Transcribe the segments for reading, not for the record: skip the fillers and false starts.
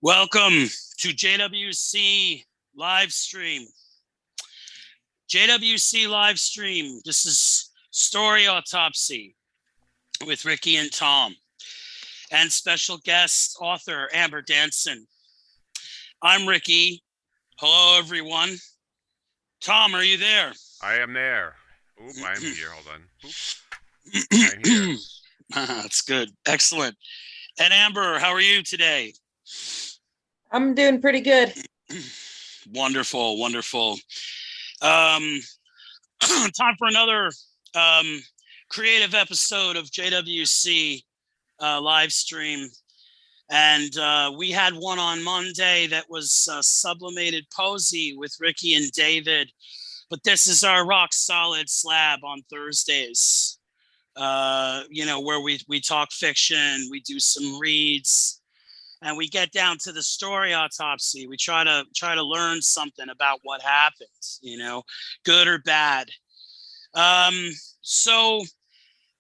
Welcome to JWC Livestream. JWC Livestream. This is Story Autopsy with Ricky and Tom, and special guest author Amber Danson. I'm Ricky. Hello, everyone. Tom, are you there? I am there. Oop, I'm here. Hold on. Oop. I'm here. That's good. Excellent. And Amber, how are you today? I'm doing pretty good. Wonderful, wonderful. Time for another creative episode of JWC live stream. And we had one on Monday that was sublimated poesy with Ricky and David. But this is our rock solid slab on Thursdays. Where we talk fiction, we do some reads, and we get down to the story autopsy. We try to learn something about what happened, good or bad. So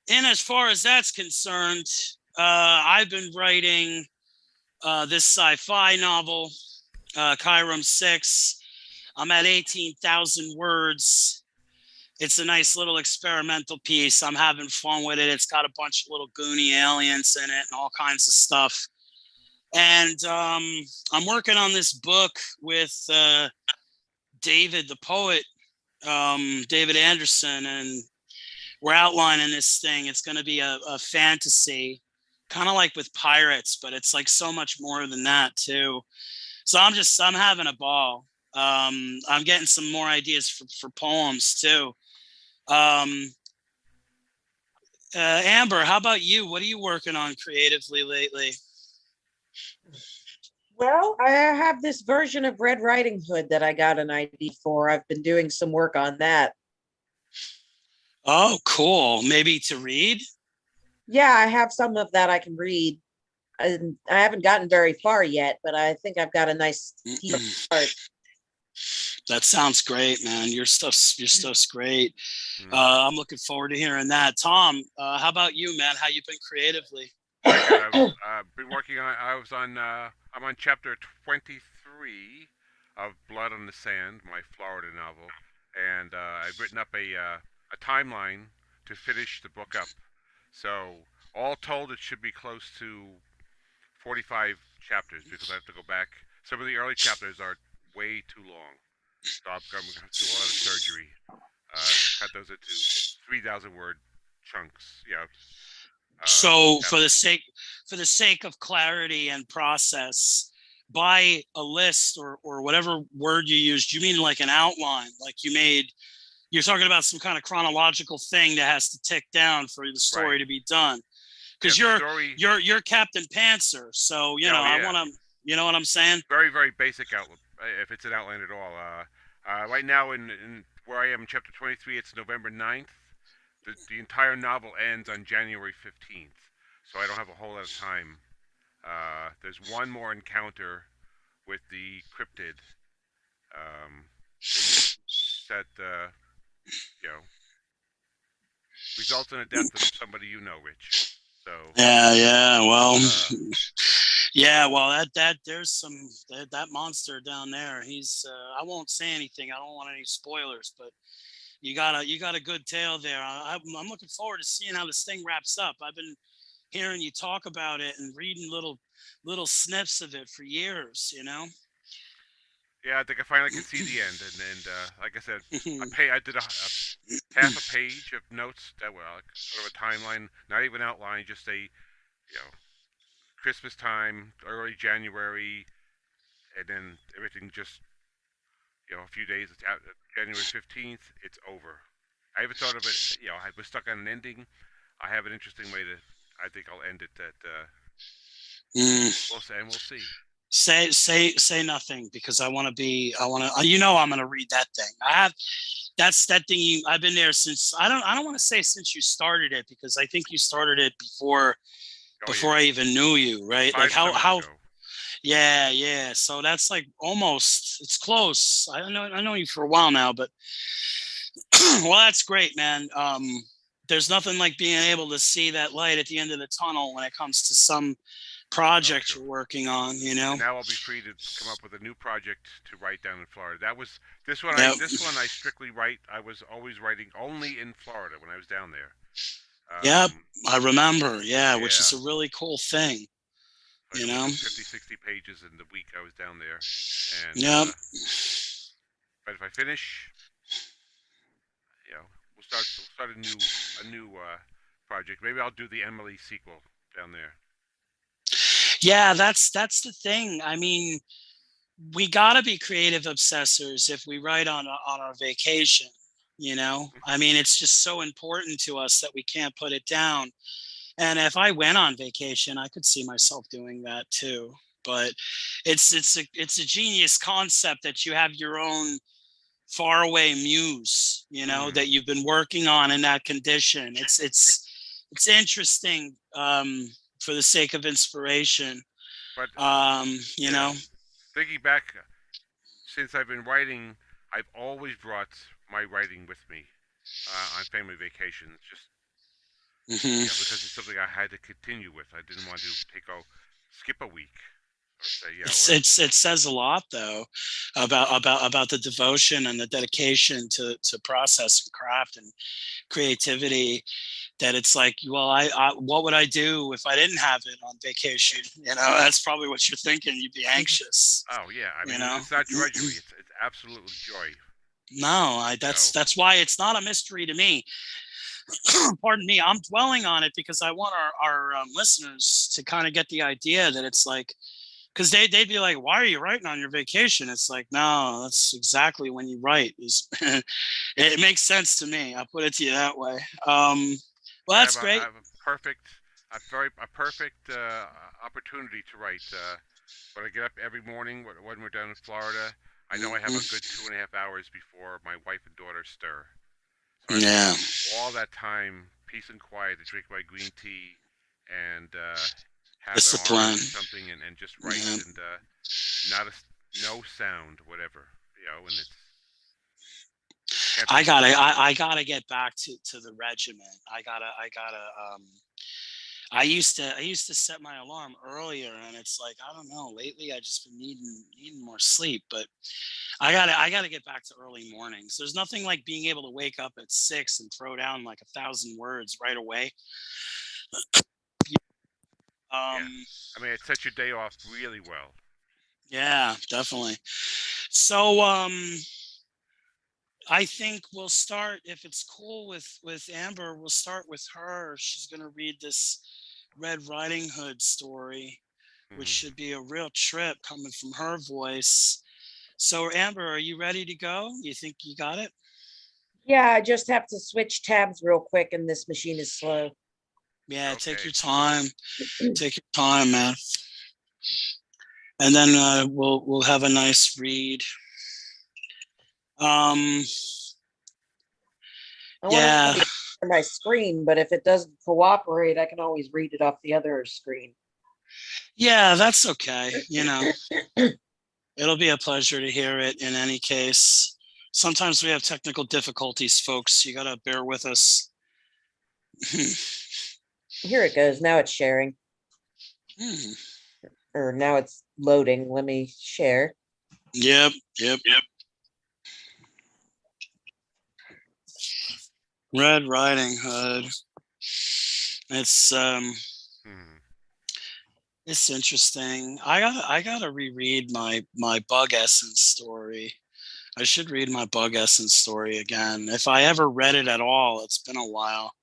in as far as that's concerned, I've been writing this sci-fi novel, Chiron 6. I'm at 18,000 words. It's a nice little experimental piece. I'm having fun with it. It's got a bunch of little goony aliens in it and all kinds of stuff. And I'm working on this book with David, the poet, David Anderson, and we're outlining this thing. It's going to be a fantasy, kind of like with pirates, but it's like so much more than that too. So I'm having a ball. I'm getting some more ideas for poems too. Amber, how about you? What are you working on creatively lately? Well, I have this version of Red Riding Hood that I got an idea for. I've been doing some work on that. Oh, cool. Maybe to read? Yeah, I have some of that I can read. And I haven't gotten very far yet, but I think I've got a nice start. That sounds great, man. Your stuff's great. I'm looking forward to hearing that. Tom, how about you, man? How you been creatively? I've been working on. I'm on chapter 23 of Blood on the Sand, my Florida novel, and I've written up a timeline to finish the book up. So all told, it should be close to 45 chapters because I have to go back. Some of the early chapters are way too long. So I'm going to have to do a lot of surgery. Cut those into 3,000 word chunks. Yeah. So for the sake of clarity and process, by a list or whatever word you used, you mean like an outline? Like you're talking about some kind of chronological thing that has to tick down for the story to be done. Because you're Captain Pantser, so I want to. You know what I'm saying? Very, very basic outline, if it's an outline at all. Right now, in where I am in chapter 23, it's November 9th. The entire novel ends on January 15th, so I don't have a whole lot of time. There's one more encounter with the cryptid that, results in the death of somebody you know, Rich. So that there's that monster down there. He's I won't say anything. I don't want any spoilers, but you got a good tale there. I'm looking forward to seeing how this thing wraps up. I've been hearing you talk about it and reading little snips of it for years. Yeah, I think I finally can see the end, and like I said, I did a half a page of notes that were like sort of a timeline, not even outline, just Christmas time, early January, and then everything just a few days. It's out, January 15th. It's over. I haven't thought of it. I was stuck on an ending. I have an interesting way to. I think I'll end it. We'll see. Say nothing because I want to. I'm going to read that thing. That's that thing. I've been there since. I don't want to say since you started it because I think you started it before I even knew you, right? 5 like how. Ago. Yeah. So that's like almost. It's close. I know you for a while now, but well, that's great, man. there's nothing like being able to see that light at the end of the tunnel when it comes to some project sure. you're working on, you know? And now I'll be free to come up with a new project to write down in Florida. That was this one. Yep. This one I strictly write. I was always writing only in Florida when I was down there. Yep. I remember. Yeah, which is Yeah. a really cool thing. Like You know? 50, 60 pages in the week I was down there. And Yep. but if I finish, you know, we'll start a new project. Maybe I'll do the Emily sequel down there. Yeah, that's the thing. I mean, we got to be creative obsessors if we write on our vacation, you know? I mean, it's just so important to us that we can't put it down. And if I went on vacation, I could see myself doing that too. But it's a genius concept that you have your own faraway muse, you know, that you've been working on in that condition. It's interesting for the sake of inspiration. But you know, thinking back, since I've been writing, I've always brought my writing with me on family vacations. Just because it's something I had to continue with. I didn't want to skip a week. Or say, it says a lot though about the devotion and the dedication to process and craft and creativity, that it's like, well, I what would I do if I didn't have it on vacation? You know, that's probably what you're thinking. You'd be anxious. Oh yeah, I mean, you know? it's not drudgery. It's absolutely joy. No, that's why it's not a mystery to me. Pardon me, I'm dwelling on it because I want our listeners to kind of get the idea that it's like, because they'd be like, why are you writing on your vacation? It's like, no, that's exactly when you write. It makes sense to me. I'll put it to you that way. Well, that's great. I have a perfect opportunity to write. When I get up every morning, when we're down in Florida, I know I have a good 2.5 hours before my wife and daughter stir. So Yeah. All that time, peace and quiet, to drink my green tea and have Discipline. something and just write and no sound, whatever, you know. And it's. I gotta get back to the regiment. I used to set my alarm earlier, and it's like, I don't know, lately I just been needing more sleep, but I gotta get back to early mornings. There's nothing like being able to wake up at 6 and throw down like 1,000 words right away. I mean, it sets your day off really well. Yeah, definitely. So I think we'll start, if it's cool with Amber, we'll start with her. She's gonna read this Red Riding Hood story, which should be a real trip coming from her voice. So Amber, are you ready to go? You think you got it? Yeah, I just have to switch tabs real quick, and this machine is slow. Yeah, okay. Take your time. Take your time, man. And then we'll have a nice read. I want to for my screen, but if it doesn't cooperate, I can always read it off the other screen. Yeah, that's okay. You know, it'll be a pleasure to hear it in any case. Sometimes we have technical difficulties, folks. You gotta bear with us. Here it goes. Now it's sharing. Or now it's loading. Let me share. Yep. Red Riding Hood. It's it's interesting. I gotta reread my Bug Essence story. I should read my Bug Essence story again. If I ever read it at all, it's been a while.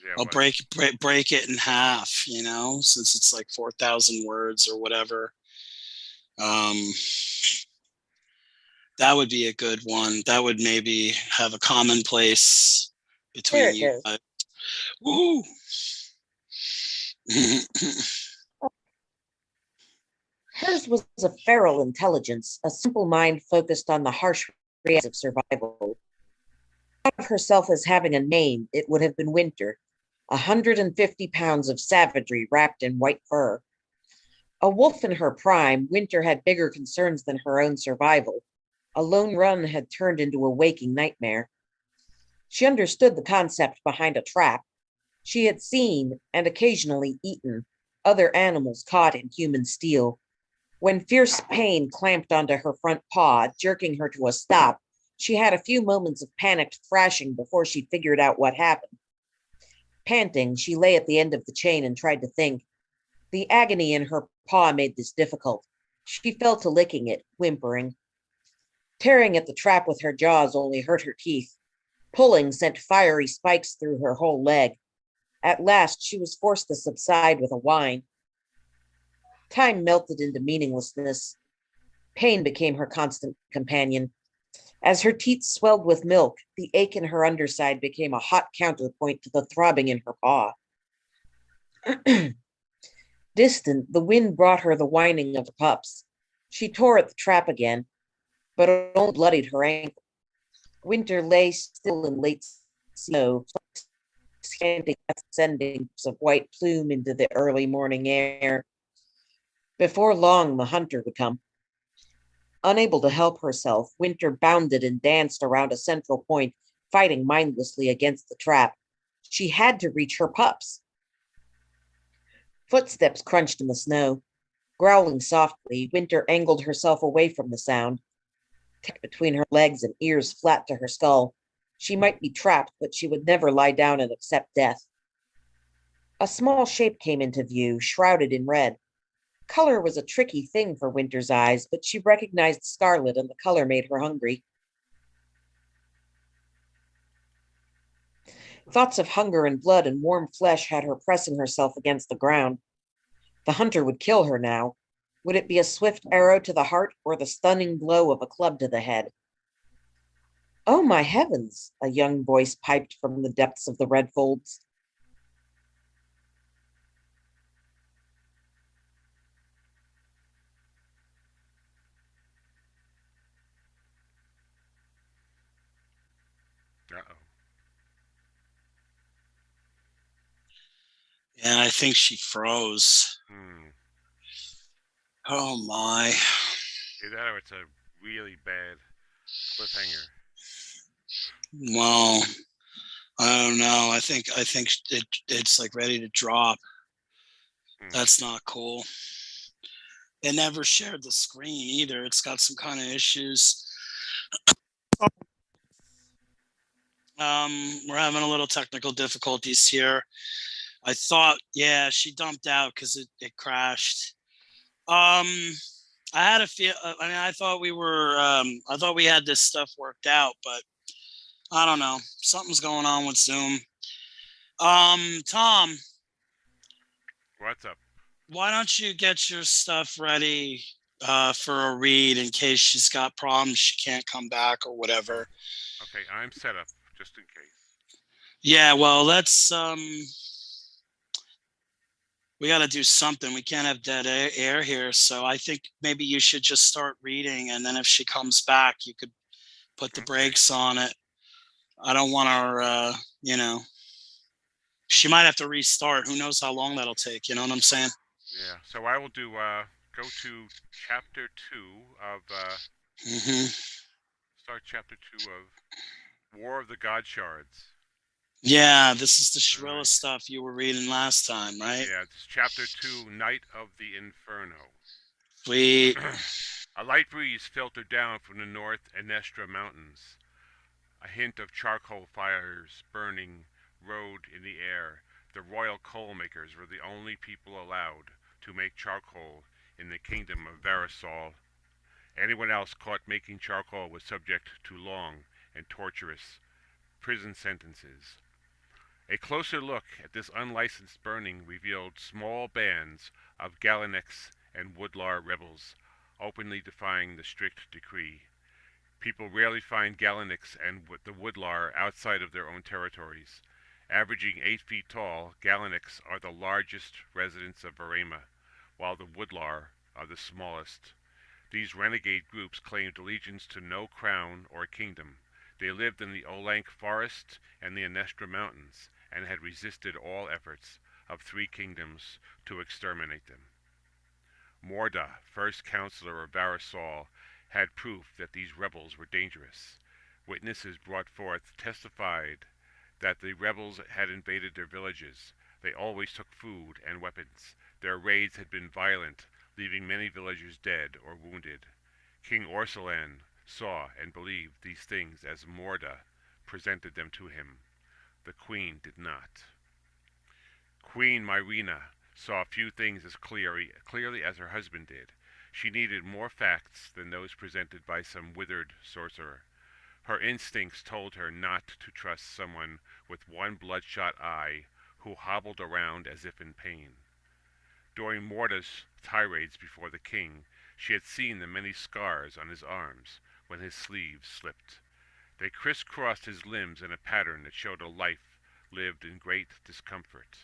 Yeah, I'll break it in half, you know, since it's like 4,000 words or whatever. That would be a good one. That would maybe have a commonplace between you guys. Woo! Hers was a feral intelligence, a simple mind focused on the harsh realities of survival. Thought of herself as having a name, it would have been Winter, 150 pounds of savagery wrapped in white fur. A wolf in her prime, Winter had bigger concerns than her own survival. A lone run had turned into a waking nightmare. She understood the concept behind a trap, She had seen, and occasionally eaten, other animals caught in human steel. When fierce pain clamped onto her front paw, jerking her to a stop, she had a few moments of panicked thrashing before she figured out what happened. Panting, she lay at the end of the chain and tried to think. The agony in her paw made this difficult. She fell to licking it, whimpering. Tearing at the trap with her jaws only hurt her teeth. Pulling sent fiery spikes through her whole leg. At last, she was forced to subside with a whine. Time melted into meaninglessness. Pain became her constant companion. As her teeth swelled with milk, the ache in her underside became a hot counterpoint to the throbbing in her paw. Distant, the wind brought her the whining of the pups. She tore at the trap again, but it only bloodied her ankle. Winter lay still in late snow, scanting ascendings of white plume into the early morning air. Before long, the hunter would come. Unable to help herself, Winter bounded and danced around a central point, fighting mindlessly against the trap. She had to reach her pups. Footsteps crunched in the snow. Growling softly, Winter angled herself away from the sound, tucked between her legs and ears flat to her skull. She might be trapped, but she would never lie down and accept death. A small shape came into view, shrouded in red. Color was a tricky thing for Winter's eyes, but she recognized scarlet, and the color made her hungry. Thoughts of hunger and blood and warm flesh had her pressing herself against the ground. The hunter would kill her now. Would it be a swift arrow to the heart or the stunning blow of a club to the head? Oh, my heavens, a young voice piped from the depths of the red folds. Uh-oh. Yeah, I think she froze. Oh my. Either that or it's a really bad cliffhanger. Well, I don't know. I think it's like ready to drop. That's not cool. It never shared the screen either. It's got some kind of issues. We're having a little technical difficulties here. I thought, yeah, she dumped out because it crashed. I had a feel. I mean, I thought we were. I thought we had this stuff worked out, but I don't know. Something's going on with Zoom. Tom, What's up? why don't you get your stuff ready for a read in case she's got problems, she can't come back or whatever. Okay, I'm set up just in case. Yeah, well, let's we got to do something. We can't have dead air here, so I think maybe you should just start reading, and then if she comes back, you could put the brakes on it. I don't want her, she might have to restart. Who knows how long that'll take? You know what I'm saying? Yeah. So I will do. Go to chapter 2 of. Start chapter 2 of War of the God Shards. Yeah, this is the Shrilla stuff you were reading last time, right? Yeah, it's chapter 2, Night of the Inferno. Sweet. A light breeze filtered down from the North Enestra Mountains. A hint of charcoal fires burning rode in the air. The royal coal makers were the only people allowed to make charcoal in the kingdom of Varasol. Anyone else caught making charcoal was subject to long and torturous prison sentences. A closer look at this unlicensed burning revealed small bands of Gallinex and Woodlar rebels, openly defying the strict decree. People rarely find Gallinex and the Woodlar outside of their own territories. Averaging 8 feet tall, Gallinex are the largest residents of Varema, while the Woodlar are the smallest. These renegade groups claimed allegiance to no crown or kingdom. They lived in the Olank Forest and the Enestra Mountains, and had resisted all efforts of 3 kingdoms to exterminate them. Morda, first counselor of Varasol, had proof that these rebels were dangerous. Witnesses brought forth testified that the rebels had invaded their villages. They always took food and weapons. Their raids had been violent, leaving many villagers dead or wounded. King Orsolan saw and believed these things as Morda presented them to him. The queen did not. Queen Myrina saw few things as clearly as her husband did. She needed more facts than those presented by some withered sorcerer. Her instincts told her not to trust someone with one bloodshot eye who hobbled around as if in pain. During Morda's tirades before the king, she had seen the many scars on his arms when his sleeves slipped. They crisscrossed his limbs in a pattern that showed a life lived in great discomfort.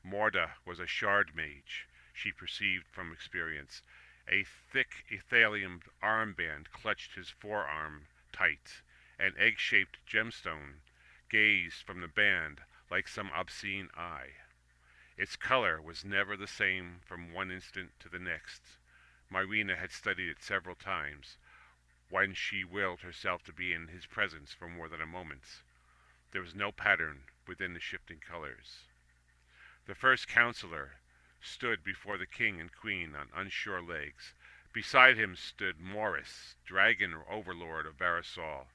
Morda was a shard mage, she perceived from experience. A thick etherium armband clutched his forearm tight. An egg-shaped gemstone gazed from the band like some obscene eye. Its color was never the same from one instant to the next. Myrina had studied it several times, when she willed herself to be in his presence for more than a moment. There was no pattern within the shifting colors. The first counselor stood before the king and queen on unsure legs. Beside him stood Morris, dragon overlord of Varasol.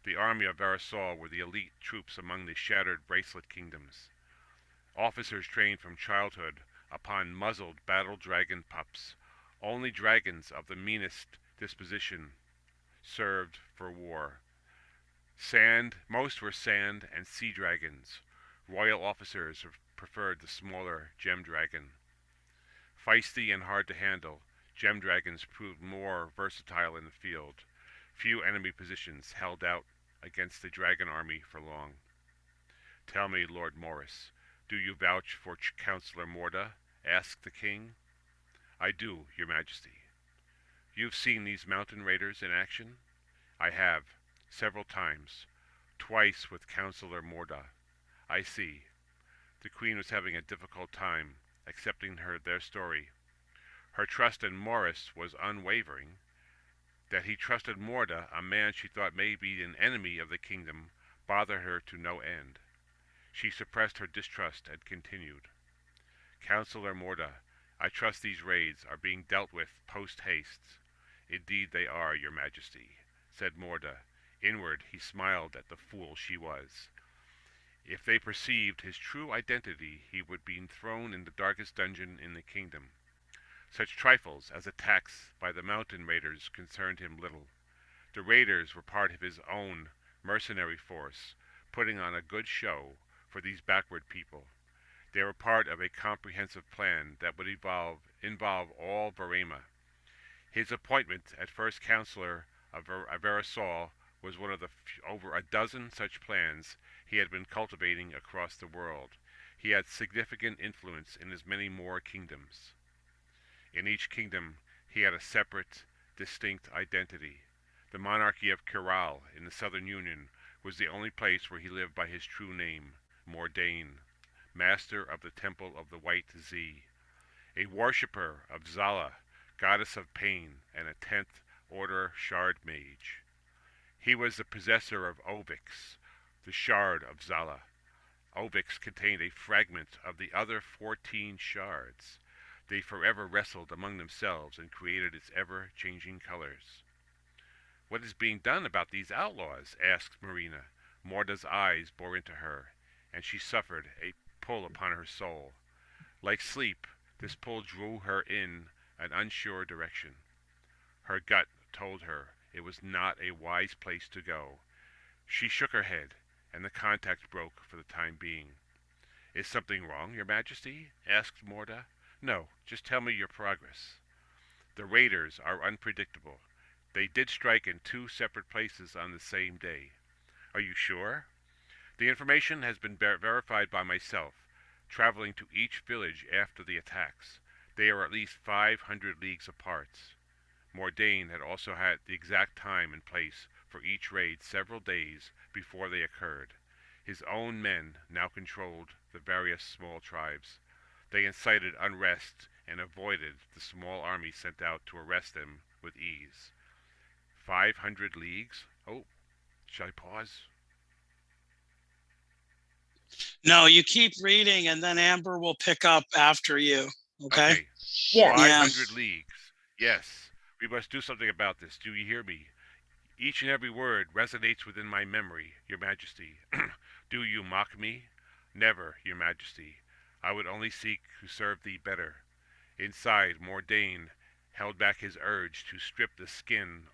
The army of Varasol were the elite troops among the shattered bracelet kingdoms. Officers trained from childhood upon muzzled battle dragon pups. Only dragons of the meanest disposition served for war. Most were sand and sea dragons. Royal officers preferred the smaller gem dragon. Feisty and hard to handle, gem dragons proved more versatile in the field. Few enemy positions held out against the dragon army for long. Tell me, Lord Morris, do you vouch for Counselor Morda? Asked the king. I do, your majesty. You've seen these mountain raiders in action? I have, several times, twice with Counselor Morda. I see. The queen was having a difficult time accepting their story. Her trust in Morris was unwavering. That he trusted Morda, a man she thought may be an enemy of the kingdom, bothered her to no end. She suppressed her distrust and continued. Counselor Morda, I trust these raids are being dealt with post-haste. Indeed they are, your majesty, said Morda. Inward he smiled at the fool she was. If they perceived his true identity, he would be thrown in the darkest dungeon in the kingdom. Such trifles as attacks by the mountain raiders concerned him little. The raiders were part of his own mercenary force, putting on a good show for these backward people. They were part of a comprehensive plan that would involve all Varema. His appointment as first counselor of Varasol was one of the over a dozen such plans he had been cultivating across the world. He had significant influence in as many more kingdoms. In each kingdom he had a separate, distinct identity. The monarchy of Kiral in the Southern Union was the only place where he lived by his true name, Mordain, master of the Temple of the White Z, a worshipper of Zala, goddess of pain, and a 10th Order Shard Mage. He was the possessor of Ovix, the Shard of Zala. Ovix contained a fragment of the other 14 shards. They forever wrestled among themselves and created its ever-changing colors. What is being done about these outlaws? Asked Myrina. Morda's eyes bore into her, and she suffered a pull upon her soul. Like sleep, this pull drew her in an unsure direction. Her gut told her it was not a wise place to go. She shook her head, and the contact broke for the time being. Is something wrong, your majesty? Asked Morda. No, just tell me your progress. The raiders are unpredictable. They did strike in 2 separate places on the same day. Are you sure? The information has been verified by myself, traveling to each village after the attacks. They are at least 500 leagues apart. Mordain had also had the exact time and place for each raid several days before they occurred. His own men now controlled the various small tribes. They incited unrest and avoided the small army sent out to arrest them with ease. 500 leagues? Oh, shall I pause? No, you keep reading, and then Amber will pick up after you. Okay. Okay. Yeah. Yeah. 500 leagues. Yes, we must do something about this. Do you hear me? Each and every word resonates within my memory, Your Majesty. Do you mock me? Never, Your Majesty. I would only seek to serve thee better. Inside, Mordain held back his urge to strip the skin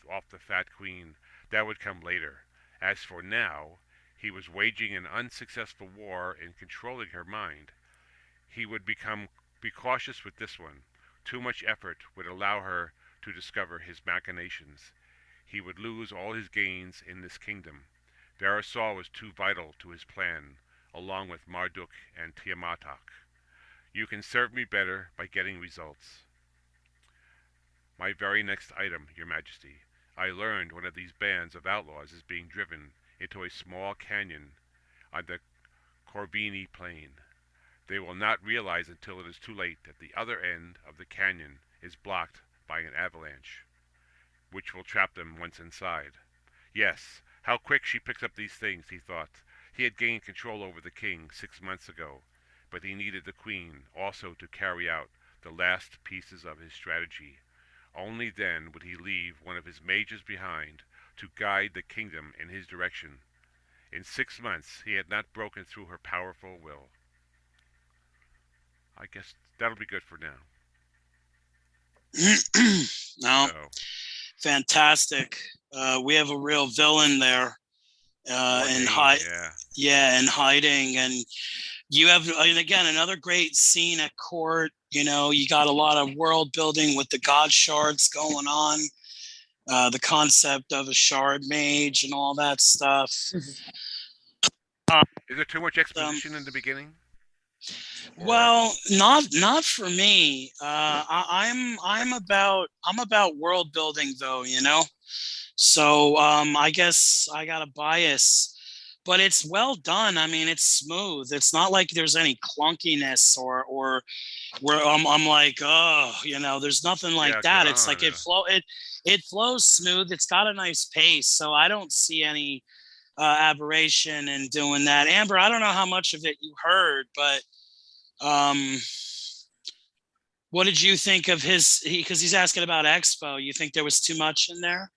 off the fat queen. That would come later. As for now, he was waging an unsuccessful war in controlling her mind. He would be cautious with this one. Too much effort would allow her to discover his machinations. He would lose all his gains in this kingdom. Verisol was too vital to his plan, along with Marduk and Tiamatok. You can serve me better by getting results. My very next item, Your Majesty. I learned one of these bands of outlaws is being driven into a small canyon on the Corvini Plain. They will not realize until it is too late that the other end of the canyon is blocked by an avalanche, which will trap them once inside. Yes, how quick she picks up these things, he thought. He had gained control over the king 6 months ago, but he needed the queen also to carry out the last pieces of his strategy. Only then would he leave one of his mages behind to guide the kingdom in his direction. In 6 months he had not broken through her powerful will. I guess that'll be good for now. No, So, fantastic. We have a real villain there. Mordain, yeah. Yeah, in hiding, and you have, and again, another great scene at court. You got a lot of world building with the god shards going on, the concept of a shard mage and all that stuff. Is there too much Um, exposition in the beginning? Or well, not for me. I'm about world building though. So I guess I got a bias, but it's well done. I mean, it's smooth. It's not like there's any clunkiness or where I'm like, oh, there's nothing like yeah, that. good It's like on. it flows smooth. It's got a nice pace, so I don't see any aberration in doing that. Amber, I don't know how much of it you heard, but um, what did you think of because he's asking about Expo. You think there was too much in there?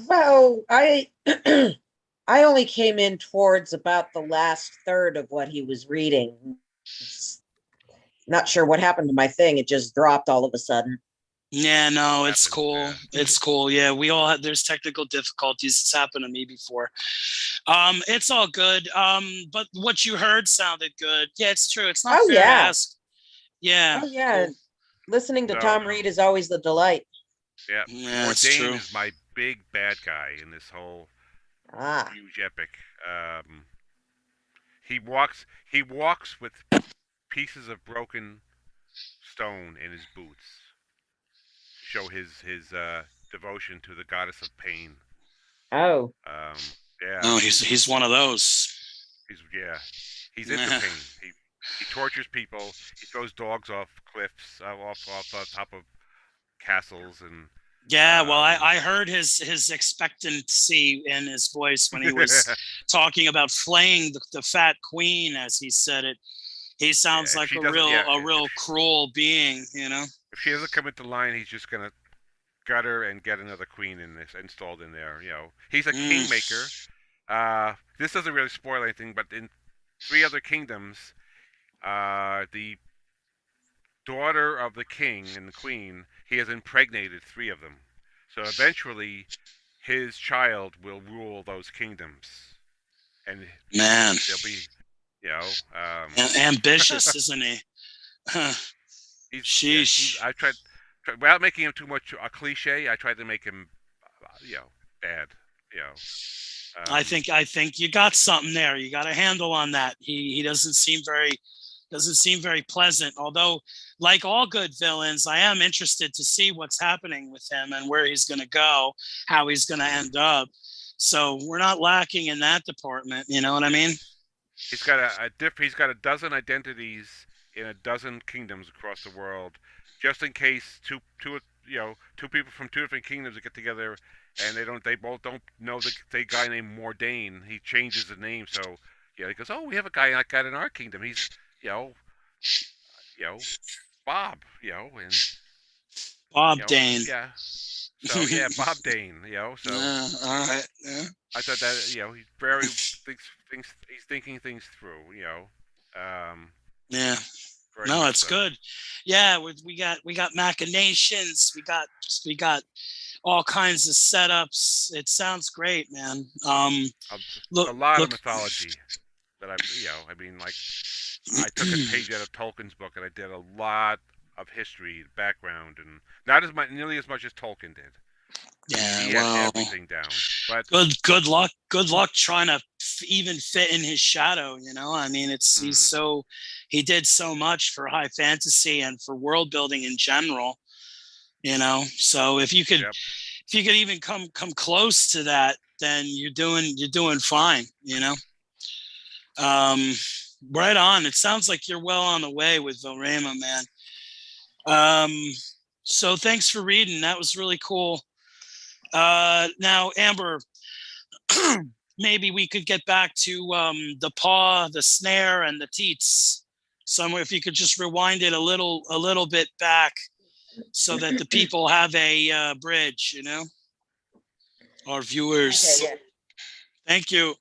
Well, I I only came in towards about the last third of what he was reading. Not sure what happened to my thing. It just dropped all of a sudden. Yeah, no, it's Happens, cool. yeah. It's cool. Yeah, we all have, there's technical difficulties. It's happened to me before. It's all good. But what you heard sounded good. Yeah, it's true. It's not Oh fair to yeah. ask. Yeah, Oh yeah. cool. Listening to So, Tom Reed is always the delight. yeah, Yeah, it's Mordain true. is my big bad guy in this whole Ah. huge epic. He walks with pieces of broken stone in his boots to show his devotion to the goddess of pain. Oh. Yeah, No, he's one of those. he's into pain. He tortures people. He throws dogs off cliffs, off the top of castles, and Yeah, well, I, um, I heard his expectancy in his voice when he was talking about flaying the fat queen, as he said it. He yeah. sounds If like she a doesn't, real yeah, a real cruel being. if she doesn't come into line, he's just gonna gut her and get another queen installed in there. He's a Mm, kingmaker. This doesn't really spoil anything, but in 3 other kingdoms, the daughter of the king and the queen, he has impregnated 3 of them. So eventually, his child will rule those kingdoms, and man, they'll be, you know, um, ambitious, isn't he? he's. Sheesh. I without making him too much a cliche. I tried to make him, bad. You know, I think you got something there. You got a handle on that. He doesn't seem very pleasant. Although, like all good villains, I am interested to see what's happening with him and where he's going to go, how he's going to mhm. end up. So we're not lacking in that department. You know what I mean? He's got he's got a dozen identities in a dozen kingdoms across the world, just in case two people from 2 different kingdoms get together and they both don't know the guy named Mordain. He changes the name so He goes, "Oh, we have a guy like that in our kingdom. He's, you know, you know, Bob, and Bob Dane. yeah. So yeah, Bob Dane, So Yeah, all right. Yeah. I thought that he's very things he's thinking things through. Um, Yeah. very No, much it's so. good. Yeah, we got machinations. We got all kinds of setups. It sounds great, man. It's Look, a lot of look. mythology that I mean, like I took a page out of Tolkien's book and I did a lot of history, background, and not nearly as much as Tolkien did. Yeah, He had well, everything down, but good luck. Good luck trying to even fit in his shadow. I mean, he did so much for high fantasy and for world building in general. So yep. if you could even come close to that, then you're doing fine. Um, right on. It sounds like you're well on the way with Vilrema, man. Um, so thanks for reading. That was really cool. Now, Amber, maybe we could get back to the paw, the snare, and the teats. Somewhere, if you could just rewind it a little bit back, so that the people have a bridge, our viewers. Okay, Thank you.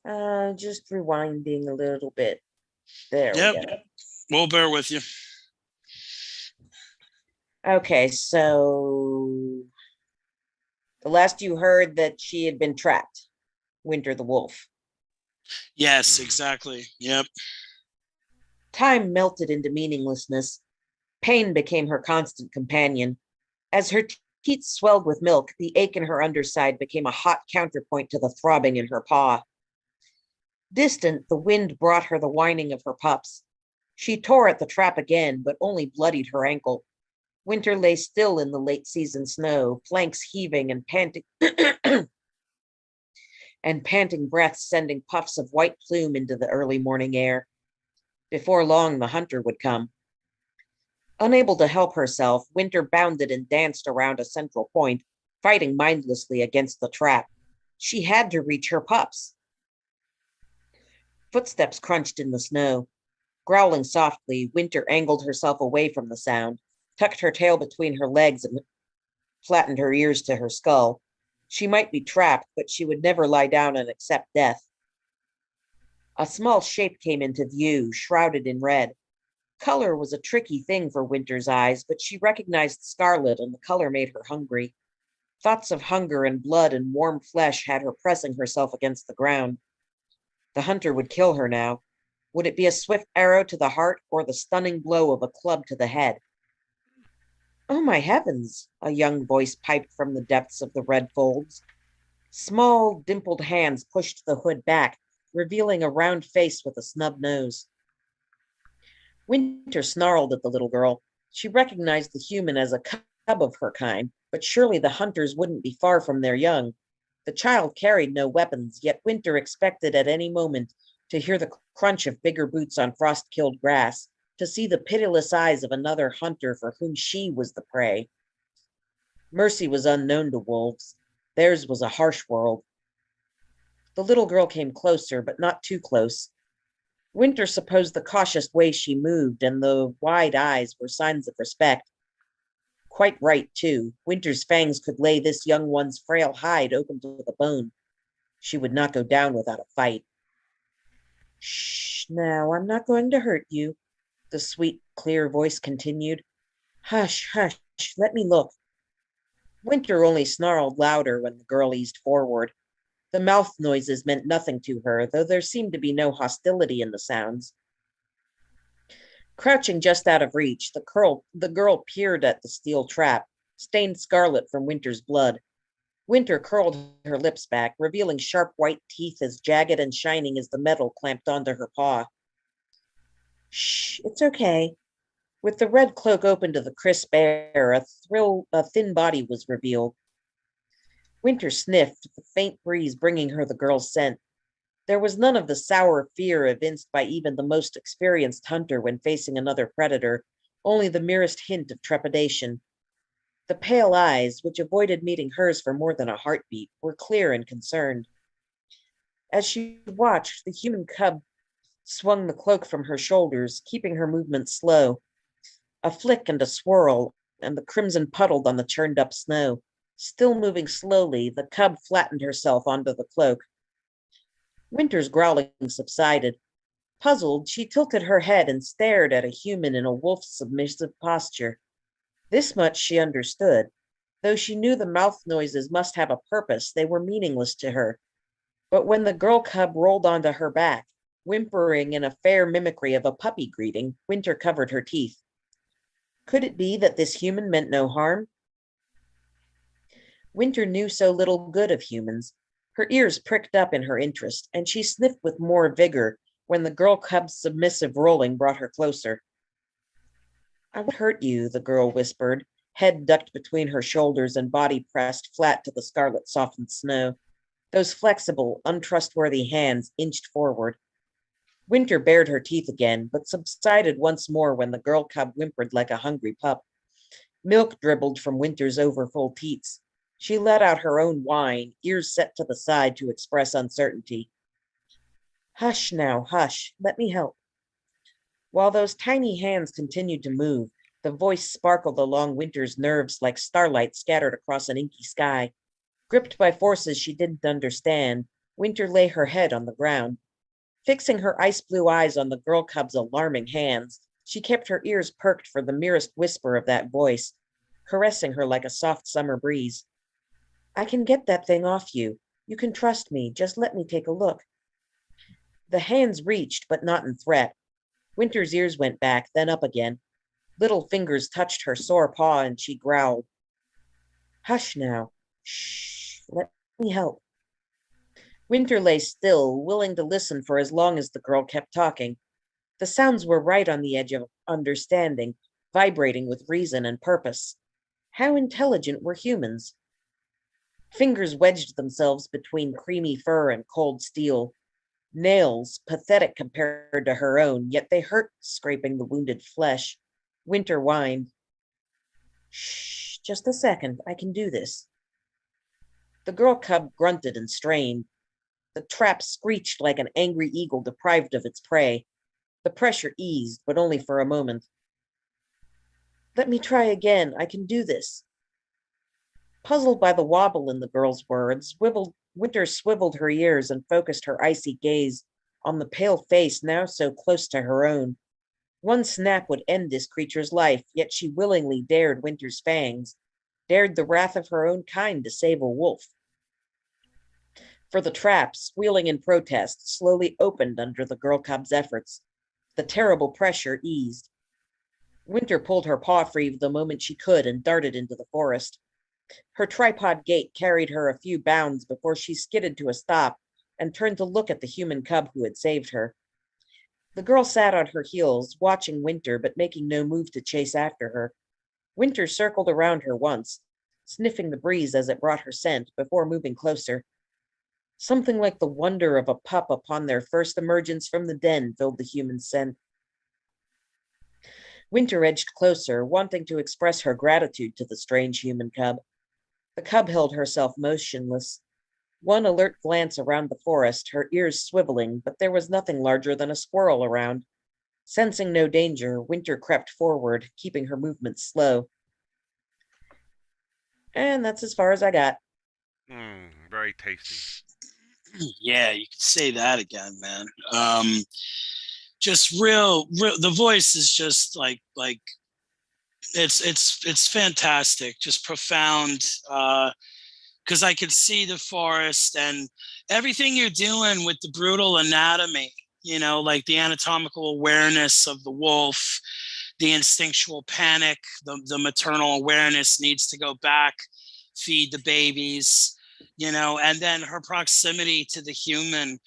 yeah. Just rewinding a little bit. There we Yep, go. we'll bear with you. Okay, so the last you heard that she had been trapped, Winter the Wolf. Yes, exactly. Yep. Time melted into meaninglessness. Pain became her constant companion. As her teeth swelled with milk, the ache in her underside became a hot counterpoint to the throbbing in her paw. Distant, the wind brought her the whining of her pups. She tore at the trap again, but only bloodied her ankle. Winter lay still in the late season snow, flanks heaving and panting and panting breaths sending puffs of white plume into the early morning air. Before long, the hunter would come. Unable to help herself, Winter bounded and danced around a central point, fighting mindlessly against the trap. She had to reach her pups. Footsteps crunched in the snow. Growling softly, Winter angled herself away from the sound, tucked her tail between her legs, and flattened her ears to her skull. She might be trapped, but she would never lie down and accept death. A small shape came into view, shrouded in red. Color was a tricky thing for Winter's eyes, but she recognized scarlet, and the color made her hungry. Thoughts of hunger and blood and warm flesh had her pressing herself against the ground. The hunter would kill her now. Would it be a swift arrow to the heart or the stunning blow of a club to the head? Oh, my heavens, a young voice piped from the depths of the red folds. Small, dimpled hands pushed the hood back, revealing a round face with a snub nose. Winter snarled at the little girl. She recognized the human as a cub of her kind, but surely the hunters wouldn't be far from their young. The child carried no weapons, yet Winter expected at any moment to hear the crunch of bigger boots on frost-killed grass, to see the pitiless eyes of another hunter for whom she was the prey. Mercy was unknown to wolves. Theirs was a harsh world. The little girl came closer, but not too close. Winter supposed the cautious way she moved and the wide eyes were signs of respect. Quite right, too. Winter's fangs could lay this young one's frail hide open to the bone. She would not go down without a fight. Shh, now, I'm not going to hurt you, the sweet, clear voice continued. Hush, hush, let me look. Winter only snarled louder when the girl eased forward. The mouth noises meant nothing to her, though there seemed to be no hostility in the sounds. Crouching just out of reach, the girl peered at the steel trap, stained scarlet from Winter's blood. Winter curled her lips back, revealing sharp white teeth as jagged and shining as the metal clamped onto her paw. Shh, it's okay. With the red cloak open to the crisp air, a thin body was revealed. Winter sniffed, the faint breeze bringing her the girl's scent. There was none of the sour fear evinced by even the most experienced hunter when facing another predator, only the merest hint of trepidation. The pale eyes, which avoided meeting hers for more than a heartbeat, were clear and concerned. As she watched, the human cub swung the cloak from her shoulders, keeping her movements slow. A flick and a swirl, and the crimson puddled on the churned up snow. Still moving slowly, the cub flattened herself onto the cloak. Winter's growling subsided. Puzzled, she tilted her head and stared at a human in a wolf submissive posture. This much she understood. Though she knew the mouth noises must have a purpose, they were meaningless to her. But when the girl cub rolled onto her back, whimpering in a fair mimicry of a puppy greeting, Winter covered her teeth. Could it be that this human meant no harm? Winter knew so little good of humans. Her ears pricked up in her interest, and she sniffed with more vigor when the girl cub's submissive rolling brought her closer. I would hurt you, the girl whispered, head ducked between her shoulders and body pressed flat to the scarlet softened snow. Those flexible, untrustworthy hands inched forward. Winter bared her teeth again, but subsided once more when the girl cub whimpered like a hungry pup. Milk dribbled from Winter's overfull teats. She let out her own whine, ears set to the side to express uncertainty. Hush now, hush. Let me help. While those tiny hands continued to move, the voice sparkled along Winter's nerves like starlight scattered across an inky sky. Gripped by forces she didn't understand, Winter lay her head on the ground. Fixing her ice blue eyes on the girl cub's alarming hands, she kept her ears perked for the merest whisper of that voice, caressing her like a soft summer breeze. I can get that thing off you. You can trust me. Just let me take a look. The hands reached, but not in threat. Winter's ears went back, then up again. Little fingers touched her sore paw, and she growled. Hush now. Shh. Let me help. Winter lay still, willing to listen for as long as the girl kept talking. The sounds were right on the edge of understanding, vibrating with reason and purpose. How intelligent were humans? Fingers wedged themselves between creamy fur and cold steel. Nails, pathetic compared to her own, yet they hurt scraping the wounded flesh. Winter whined. Shh, just a second, I can do this. The girl cub grunted and strained. The trap screeched like an angry eagle deprived of its prey. The pressure eased, but only for a moment. Let me try again. I can do this. Puzzled by the wobble in the girl's words, Winter swiveled her ears and focused her icy gaze on the pale face now so close to her own. One snap would end this creature's life, yet she willingly dared Winter's fangs, dared the wrath of her own kind to save a wolf. For the trap, squealing in protest, slowly opened under the girl cub's efforts. The terrible pressure eased. Winter pulled her paw free the moment she could and darted into the forest. Her tripod gait carried her a few bounds before she skidded to a stop and turned to look at the human cub who had saved her. The girl sat on her heels, watching Winter but making no move to chase after her. Winter circled around her once, sniffing the breeze as it brought her scent before moving closer. Something like the wonder of a pup upon their first emergence from the den filled the human scent. Winter edged closer, wanting to express her gratitude to the strange human cub. The cub held herself motionless. One alert glance around the forest, her ears swiveling, but there was nothing larger than a squirrel around. Sensing no danger, Winter crept forward, keeping her movements slow. And that's as far as I got. Very tasty. Yeah, you could say that again, man. Just real, the voice is just like it's fantastic, just profound. Because I could see the forest and everything you're doing with the brutal anatomy, like the anatomical awareness of the wolf, the instinctual panic, the maternal awareness needs to go back, feed the babies, and then her proximity to the human.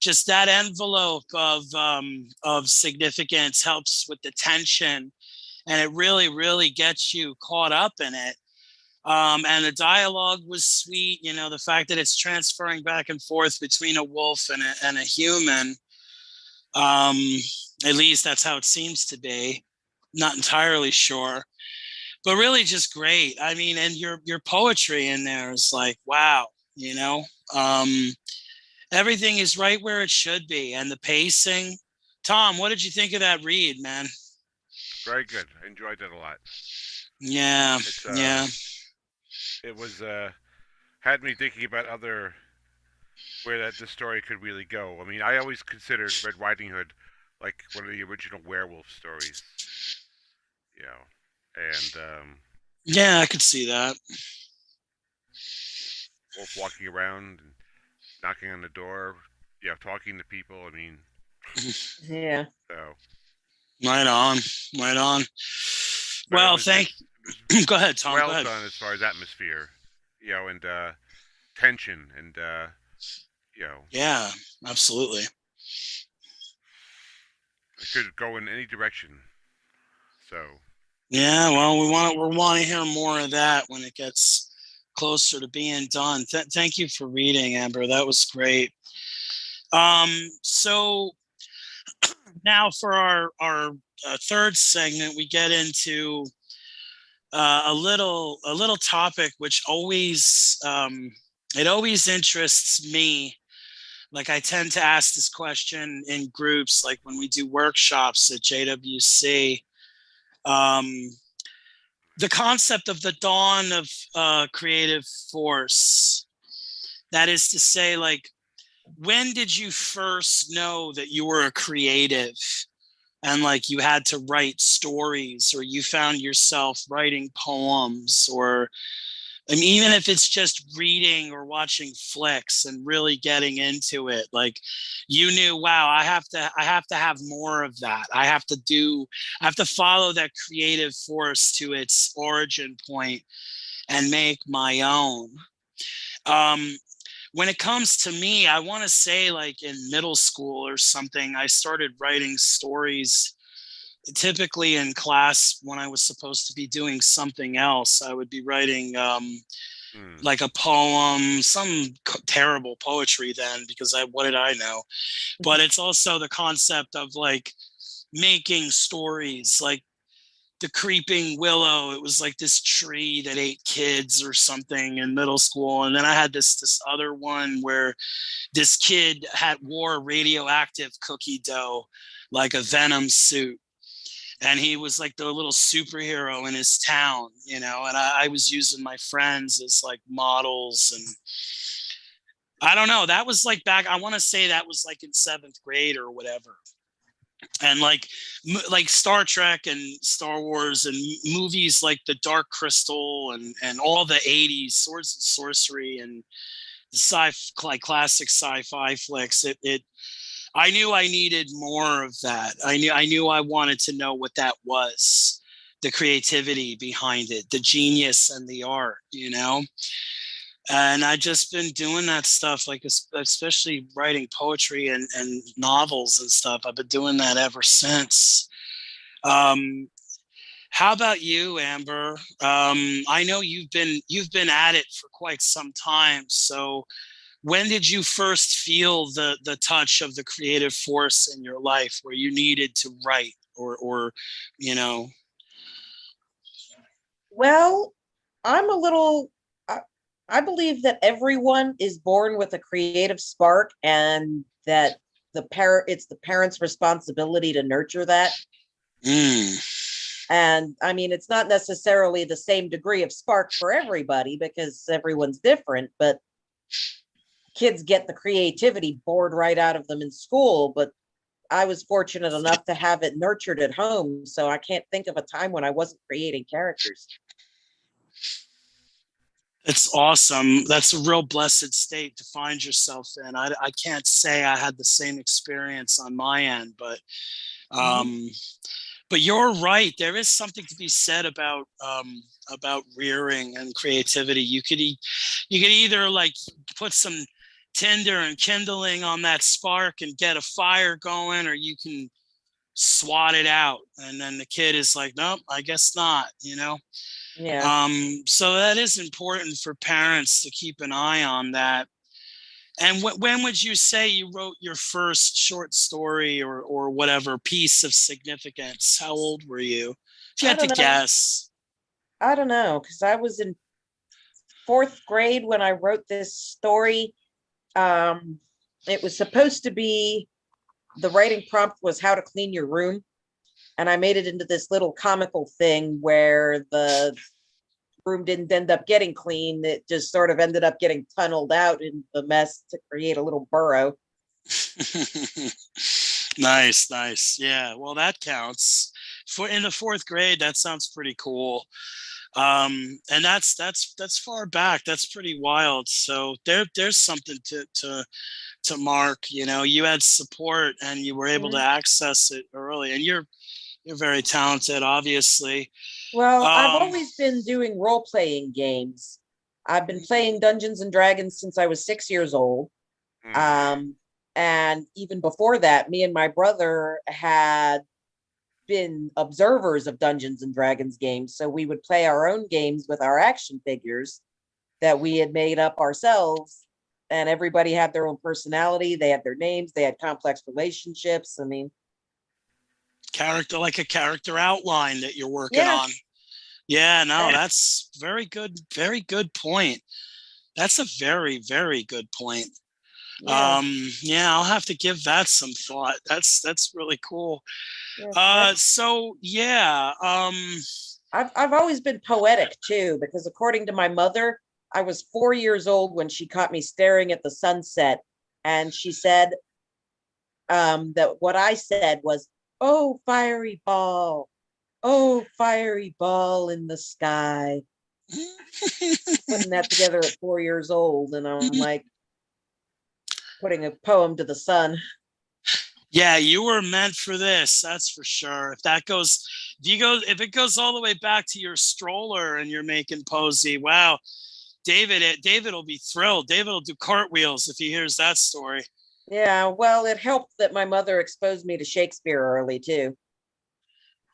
Just that envelope of significance helps with the tension, and it really, really gets you caught up in it. And the dialogue was sweet. The fact that it's transferring back and forth between a wolf and a human. At least that's how it seems to be. Not entirely sure, but really just great. I mean, and your poetry in there is like, wow, Everything is right where it should be, and the pacing. Tom, what did you think of that read, man? Very good. I enjoyed that a lot. Yeah, It's yeah. it was had me thinking about other where that this story could really go. I mean, I always considered Red Riding Hood like one of the original werewolf stories, you know, and Yeah, I could see that. wolf walking around and knocking on the door, talking to people. I mean, Yeah. so Right on, right on. but Well, thank. it was Go ahead, Tom. Go well ahead. done as far as atmosphere, and tension, and you know, Yeah, absolutely. it could go in any direction. So Yeah, well, we want to hear more of that when it gets closer to being done. Thank you for reading, Amber. That was great. So now for our third segment, we get into a little topic which always it always interests me. Like I tend to ask this question in groups, like when we do workshops at JWC. Um, the concept of the dawn of creative force. That is to say, like, when did you first know that you were a creative and like you had to write stories, or you found yourself writing poems, or I mean, even if it's just reading or watching flicks and really getting into it, like you knew, wow, I have to have more of that. I have to follow that creative force to its origin point and make my own. Um, when it comes to me, I want to say like in middle school or something, I started writing stories typically in class when I was supposed to be doing something else. I would be writing hmm. like a poem, some terrible poetry then, because what did I know? But it's also the concept of like making stories, like the creeping willow. It was like this tree that ate kids or something in middle school. And then I had this other one where this kid had wore radioactive cookie dough like a venom suit, and he was like the little superhero in his town, and I was using my friends as like models. And I don't know, that was like back, I want to say that was like in seventh grade or whatever. And like Star Trek and Star Wars and movies like The Dark Crystal and all the 80s Swords and Sorcery and like classic sci-fi flicks, it I knew I needed more of that. I knew I wanted to know what that was, the creativity behind it, the genius and the art. And I just been doing that stuff, like especially writing poetry and novels and stuff. I've been doing that ever since. Um, how about you, Amber? I know you've been at it for quite some time. So when did you first feel the touch of the creative force in your life where you needed to write or you know Well, I'm a little, I believe that everyone is born with a creative spark and that it's the parent's responsibility to nurture that. mm, And I mean, it's not necessarily the same degree of spark for everybody because everyone's different, but kids get the creativity bored right out of them in school. But I was fortunate enough to have it nurtured at home. So I can't think of a time when I wasn't creating characters. it's awesome. That's a real blessed state to find yourself in. I can't say I had the same experience on my end, Mhm. um but you're right. There is something to be said about rearing and creativity. You could either like put some tinder and kindling on that spark and get a fire going, or you can swat it out. And then the kid is like, nope, I guess not. Yeah. So that is important for parents to keep an eye on that. And when would you say you wrote your first short story or whatever piece of significance? How old were you? If you I had to don't know. guess. I don't know because I was in fourth grade when I wrote this story. Um, It was supposed to be, the writing prompt was how to clean your room. And I made it into this little comical thing where the room didn't end up getting clean. It just sort of ended up getting tunneled out in the mess to create a little burrow. Nice. Yeah, well, that counts. For in the fourth grade, that sounds pretty cool. And that's far back. That's pretty wild. So there's something to mark. You know, you had support and you were able to access it early, and you're very talented, obviously. Well, I've always been doing role-playing games. I've been playing Dungeons and Dragons since I was 6 years old. And even before that, me and my brother had been observers of Dungeons and Dragons games. So we would play our own games with our action figures that we had made up ourselves. And everybody had their own personality. They had their names. They had complex relationships. I mean, like a character outline that you're working on. Yeah, no, that's very good point. That's a very, very good point. Yeah, I'll have to give that some thought. That's really cool. So yeah, I've always been poetic too, because according to my mother, I was 4 years old when she caught me staring at the sunset, and she said that what I said was, "Oh, fiery ball, oh, fiery ball in the sky." Putting that together at 4 years old, and I'm like putting a poem to the sun. Yeah, you were meant for this. That's for sure. If it goes all the way back to your stroller and you're making Posey, wow, David will be thrilled. David will do cartwheels if he hears that story. Yeah, well, it helped that my mother exposed me to Shakespeare early too.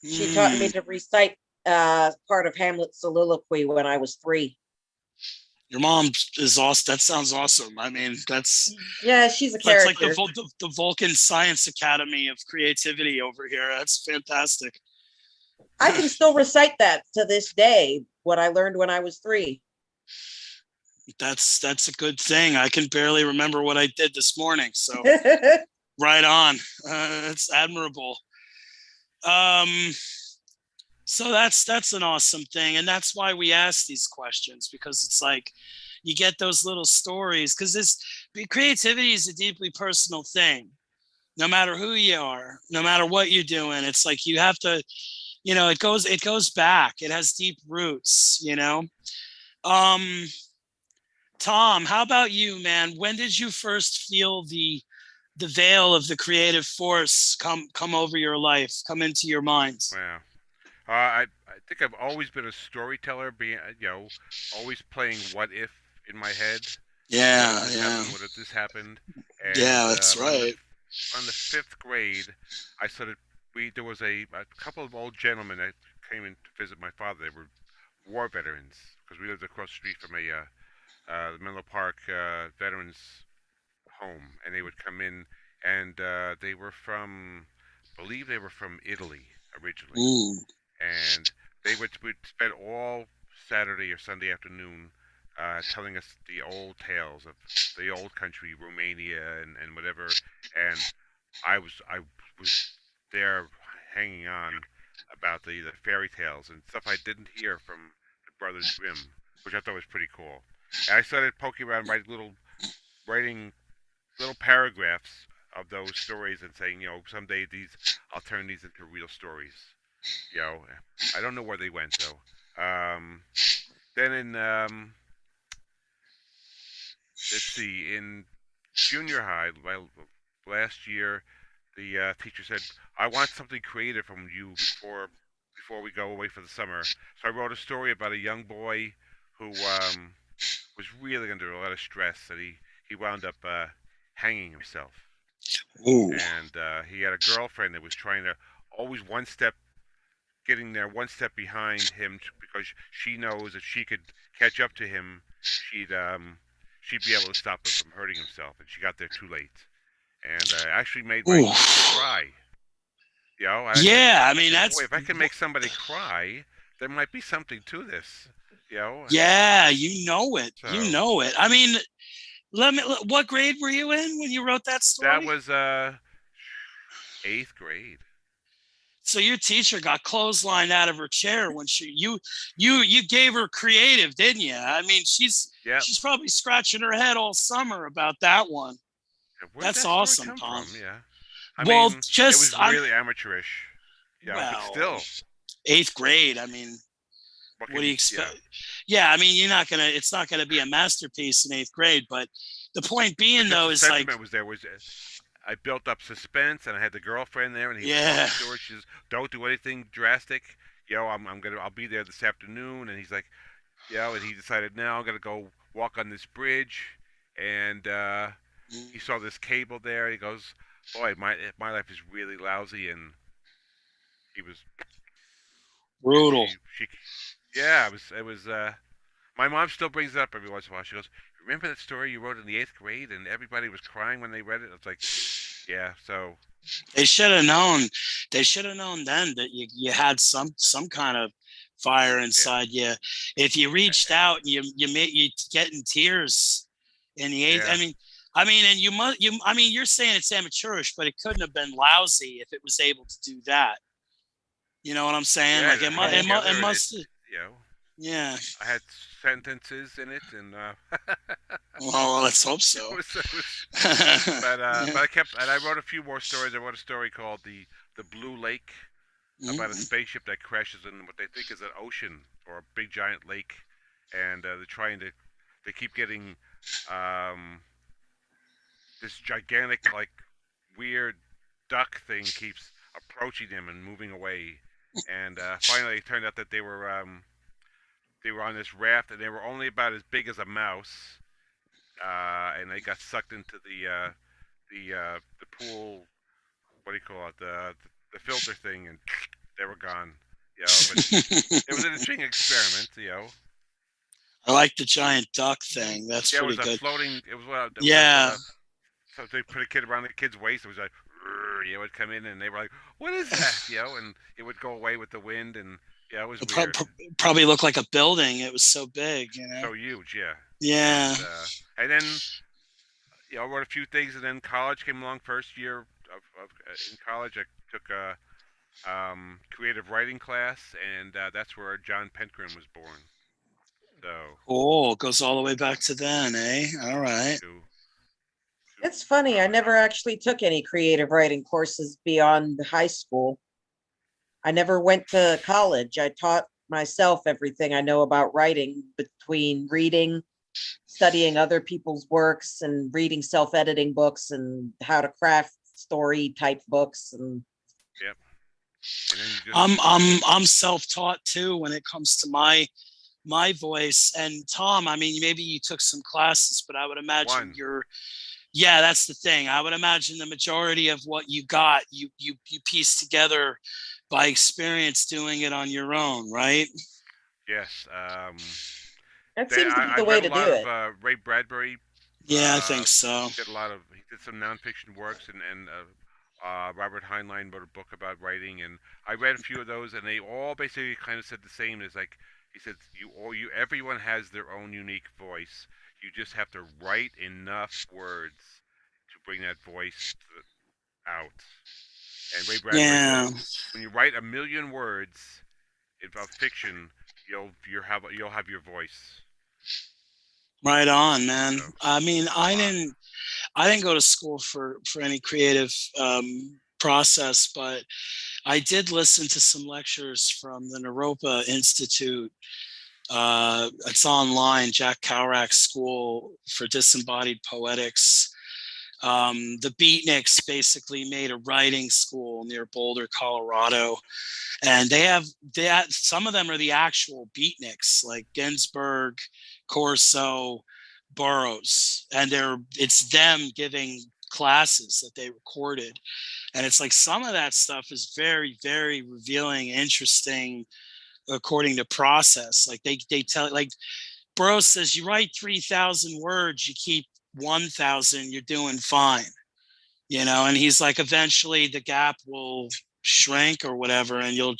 She taught me to recite part of Hamlet's soliloquy when I was 3. Your mom is awesome. That sounds awesome. I mean, she's a character. It's like the Vulcan Science Academy of creativity over here. That's fantastic. I can still recite that to this day, what I learned when I was 3. That's a good thing. I can barely remember what I did this morning. So right on. It's admirable. So that's an awesome thing. And that's why we ask these questions, because it's like you get those little stories, because creativity is a deeply personal thing. No matter who you are, no matter what you're doing, it's like you have to, it goes back. It has deep roots, Tom, how about you, man? When did you first feel the veil of the creative force come over your life, come into your mind? Wow. I think I've always been a storyteller, being always playing what if in my head. Yeah, what if this happened? And, yeah, that's right. On the 5th grade, I started. There was a couple of old gentlemen that came in to visit my father. They were war veterans, because we lived across the street from the Menlo Park Veterans Home, and they would come in, and they were from, I believe they were from Italy originally. Ooh. And would spend all Saturday or Sunday afternoon telling us the old tales of the old country, Romania and whatever. And I was there hanging on about the fairy tales and stuff I didn't hear from the Brothers Grimm, which I thought was pretty cool. And I started poking around, writing little paragraphs of those stories and saying, someday I'll turn these into real stories. I don't know where they went though. Then in let's see, in junior high, last year, the teacher said, "I want something creative from you before we go away for the summer." So I wrote a story about a young boy who was really under a lot of stress, and he wound up hanging himself. Ooh. And he had a girlfriend that was trying to always getting there one step behind him, because she knows if she could catch up to him, she'd be able to stop him from hurting himself, and she got there too late, and actually made my teacher cry. I mean, that's. Boy, if I can make somebody cry, there might be something to this. Yeah, you know it. So. You know it. I mean, What grade were you in when you wrote that That story? was 8th grade. So your teacher got clotheslined out of her chair when you gave her creative, didn't you? I mean, Yep. she's probably scratching her head all summer about that one. Where'd That's that story awesome, come Tom. from? Yeah. I Well, mean, it just was I'm really amateurish. Yeah, but well, still, 8th grade. I mean, what what can do you you? Yeah, expect? Yeah, I mean, it's not gonna be a masterpiece in 8th grade, but the point but being just though the is like, sentiment was there. Was I built up suspense, and I had the girlfriend there, and he was yeah, talking to her. She says, "Don't do anything drastic. I'll be there this afternoon." And he's like, and he decided, now I'm gonna go walk on this bridge, and he saw this cable there. He goes, "Boy, my life is really lousy," and he was, and brutal. she, yeah, it was. My mom still brings it up every once in a while. She goes, "Remember that story you wrote in the 8th grade, and everybody was crying when they read it?" It's like, yeah. So They should have known. They should have known then that you had some kind of fire yeah, inside you. If you reached out, you get in tears in the eighth. yeah, And I mean, you're saying it's amateurish, but it couldn't have been lousy if it was able to do that. You know what I'm saying? yeah. Like To hang it together, and must. you know, Yeah. I had sentences in it, and Well, let's hope it so. was, it was. Yeah. But I wrote a few more stories. I wrote a story called the Blue Lake, about a Mhm. spaceship that crashes in what they think is an ocean or a big giant lake, and they keep getting um, this gigantic, like, weird duck thing keeps approaching them and moving away, and finally it turned out that they were on this raft, and they were only about as big as a mouse, and they got sucked into the pool. What do you call it? The filter thing, and they were gone. But it was an interesting experiment. I like the giant duck thing. That's Yeah, it pretty was a good. floating. It was what it was like Yeah. so they put a kid around the kid's waist. It was like, it would come in, and they were like, "What is that?" And it would go away with the wind, and yeah, it was It weird. probably looked like a building. It was so big, you know. So huge, yeah. Yeah. And then I wrote a few things, and then college came along. First year in college, I took a creative writing class, and that's where John Pentgren was born. So Oh, it goes all the way back to then, eh? All right. to It's funny, I never how actually took any creative writing courses beyond high school. I never went to college. I taught myself everything I know about writing between reading, studying other people's works, and reading self-editing books and how to craft story type books. And yep. And then you just I'm self-taught too when it comes to my voice. And Tom, I mean, maybe you took some classes, but I would imagine one. yeah, that's the thing. I would imagine the majority of what you got, you pieced together by experience doing it on your own, right? Yes. that seems to be I the way read a to do lot of it. Ray Bradbury. Yeah, I think so. He did some nonfiction works, and Robert Heinlein wrote a book about writing, and I read a few of those, and they all basically kind of said the same. Is like he said, everyone has their own unique voice. You just have to write enough words to bring that voice out. And Ray Bradbury Yeah, says, when you write a million words of fiction, you'll have your voice. right on, man. So I mean, a lot. I didn't go to school for any creative process, but I did listen to some lectures from the Naropa Institute. It's online, Jack Kerouac's School for Disembodied Poetics. The Beatniks basically made a writing school near Boulder, Colorado, and some of them are the actual beatniks, like Ginsberg, Corso, Burroughs, and it's them giving classes that they recorded. And it's like some of that stuff is very, very revealing, interesting, according to process. Like they tell, like Burroughs says, you write 3,000 words, you keep 1,000, you're doing fine, you know. And he's like, eventually the gap will shrink or whatever, and you'll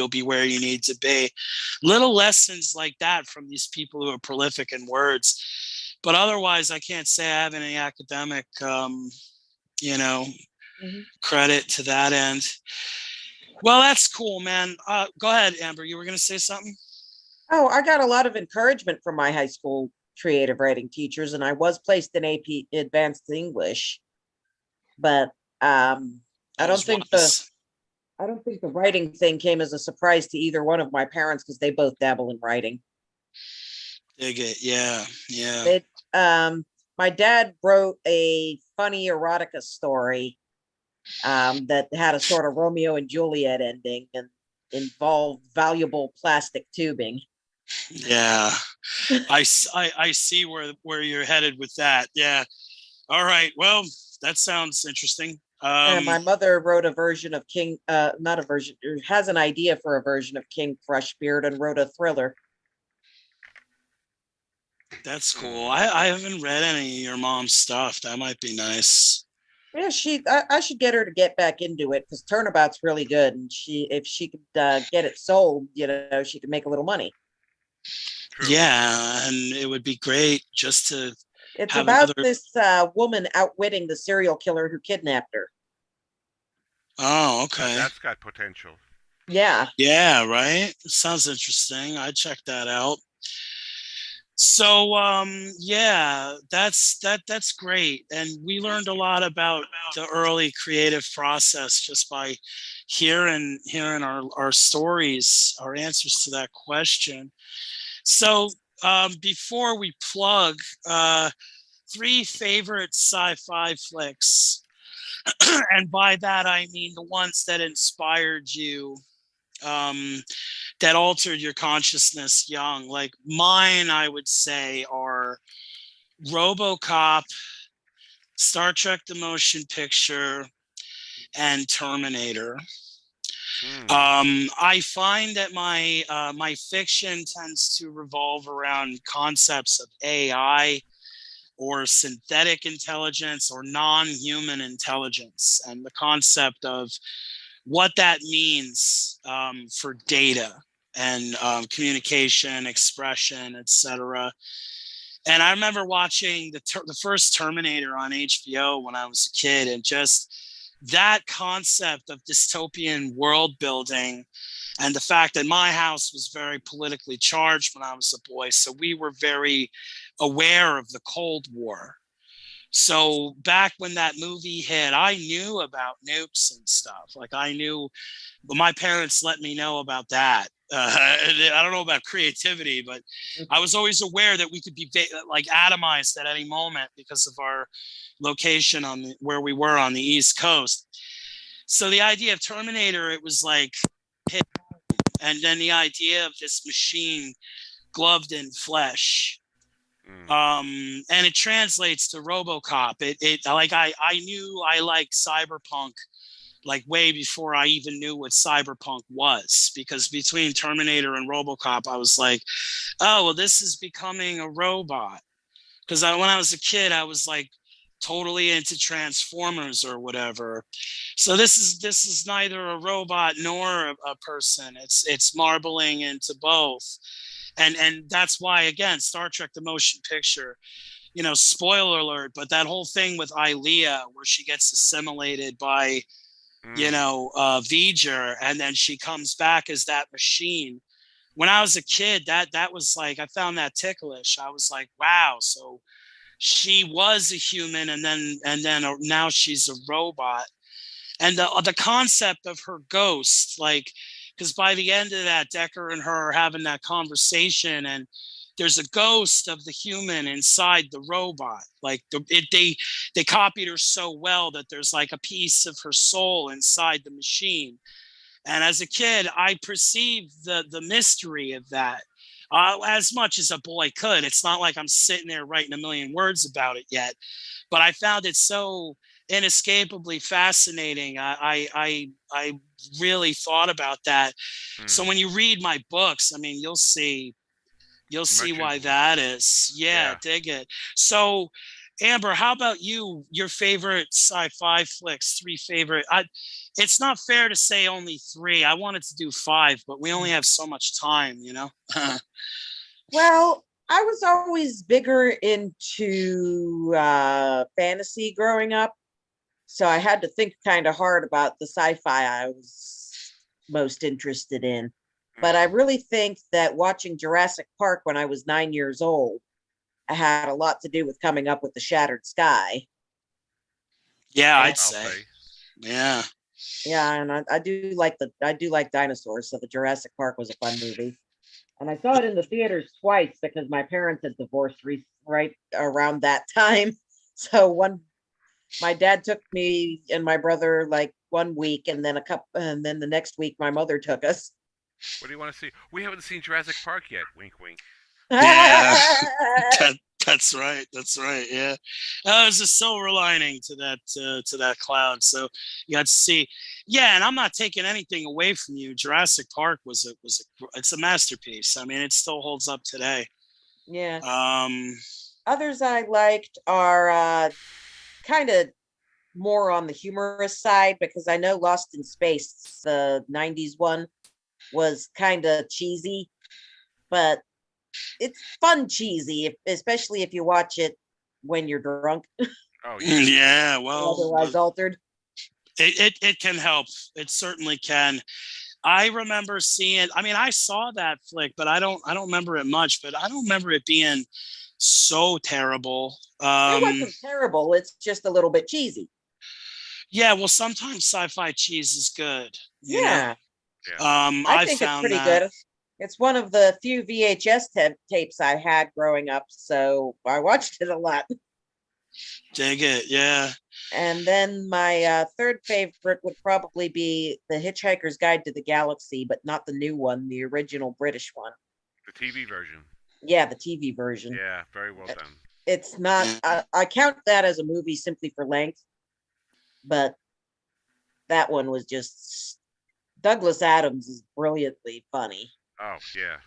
be where you need to be. Little lessons like that from these people who are prolific in words. But otherwise, I can't say I have any academic, you know, Mhm. credit to that end. Well, that's cool, man. Go ahead, Amber. You were going to say something? Oh, I got a lot of encouragement from my high school creative writing teachers, and I was placed in AP Advanced English, but I That don't was think the wise. I don't think the writing thing came as a surprise to either one of my parents because they both dabble in writing. Dig it. Yeah. Yeah. It My dad wrote a funny erotica story that had a sort of Romeo and Juliet ending and involved valuable plastic tubing. Yeah. I see where you're headed with that. Yeah. All right. Well, that sounds interesting. And my mother wrote a version of King, not a version, has an idea for a version of King Crushbeard and wrote a thriller. That's cool. Hmm. I haven't read any of your mom's stuff. That might be nice. Yeah, I should get her to get back into it because Turnabout's really good, and if she could get it sold, she could make a little money. True. Yeah, and it would be great just to It's have about another. this woman outwitting the serial killer who kidnapped her. Oh, okay. That's got potential. Yeah. Yeah, right. Sounds interesting. I check that out. So yeah, that's great. And we learned a lot about the early creative process just by hearing our stories, our answers to that question. So before we plug, three favorite sci-fi flicks, and by that I mean the ones that inspired you, um, that altered your consciousness young. Like mine, I would say are RoboCop, Star Trek: The Motion Picture, and Terminator. Hmm. I find that my fiction tends to revolve around concepts of AI or synthetic intelligence or non-human intelligence, and the concept of what that means for data and communication, expression, etc. And I remember watching the first Terminator on HBO when I was a kid, and just that concept of dystopian world building, and the fact that my house was very politically charged when I was a boy, so we were very aware of the Cold War. So back when that movie hit, I knew about nukes and stuff. Like I knew, but my parents let me know about that. I don't know about creativity, but I was always aware that we could be like atomized at any moment because of our location where we were on the East Coast. So the idea of Terminator, it was like hit, and then the idea of this machine gloved in flesh, Hmm. and it translates to RoboCop. It like I knew I liked cyberpunk like way before I even knew what cyberpunk was, because between Terminator and RoboCop, I was like, oh well, this is becoming a robot. Because when I was a kid, I was like totally into Transformers or whatever. So this is neither a robot nor a person. It's marbling into both. And that's why, again, Star Trek: The Motion Picture, spoiler alert, but that whole thing with Ilea where she gets assimilated by Hmm. V'ger, and then she comes back as that machine. When I was a kid, that was like, I found that ticklish. I was like, wow, so she was a human, and then now she's a robot. And the concept of her ghost, like, because by the end of that, Decker and her are having that conversation, and there's a ghost of the human inside the robot. Like they copied her so well that there's like a piece of her soul inside the machine. And as a kid, I perceived the mystery of that, as much as a boy could. It's not like I'm sitting there writing a million words about it yet, but I found it so inescapably fascinating. I really thought about that. So Hmm. when you read my books, I mean, you'll see Much why that influence. is. Yeah, Yeah. dig it. So, Amber, how about you? Your favorite sci-fi flicks? Three favorite. It's not fair to say only three. I wanted to do five, but we only have so much time. Well, I was always bigger into fantasy growing up, so I had to think kind of hard about the sci-fi I was most interested in. But I Mm. really think that watching Jurassic Park when I was 9 years old had a lot to do with coming up with the Shattered Sky. Yeah, And I'd I'll say. say. Yeah. yeah, and I do like dinosaurs, so the Jurassic Park was a fun movie. And I saw it in the theaters twice because my parents had divorced right around that time. So my dad took me and my brother like 1 week, and then and then the next week my mother took us. What do you want to see? We haven't seen Jurassic Park yet. Wink, wink. Yeah. That, that's right. That's right. Yeah. There's a silver lining to that cloud. So you got to see. Yeah, and I'm not taking anything away from you. Jurassic Park it's a masterpiece. I mean, it still holds up today. Yeah. Um, Others I liked are kind of more on the humorous side because I know Lost in Space, the 90s one, was kind of cheesy, but it's fun cheesy, especially if you watch it when you're drunk Oh yeah. yeah. or Well, otherwise altered. it can help. It certainly can. I remember seeing. I mean, I saw that flick, but I don't remember it much. But I don't remember it being so terrible. It wasn't terrible. It's just a little bit cheesy. Yeah, well, sometimes sci-fi cheese is good. You know, Yeah, Yeah. I I think it's found pretty that. good. It's one of the few VHS tapes I had growing up, so I watched it a lot. Dig it. Yeah. And then my third favorite would probably be The Hitchhiker's Guide to the Galaxy, but not the new one, the original British one. The TV version. Yeah, the TV version. Yeah, very well Uh, done. It's not, I count that as a movie simply for length, but that one was just, Douglas Adams is brilliantly funny. Oh yeah.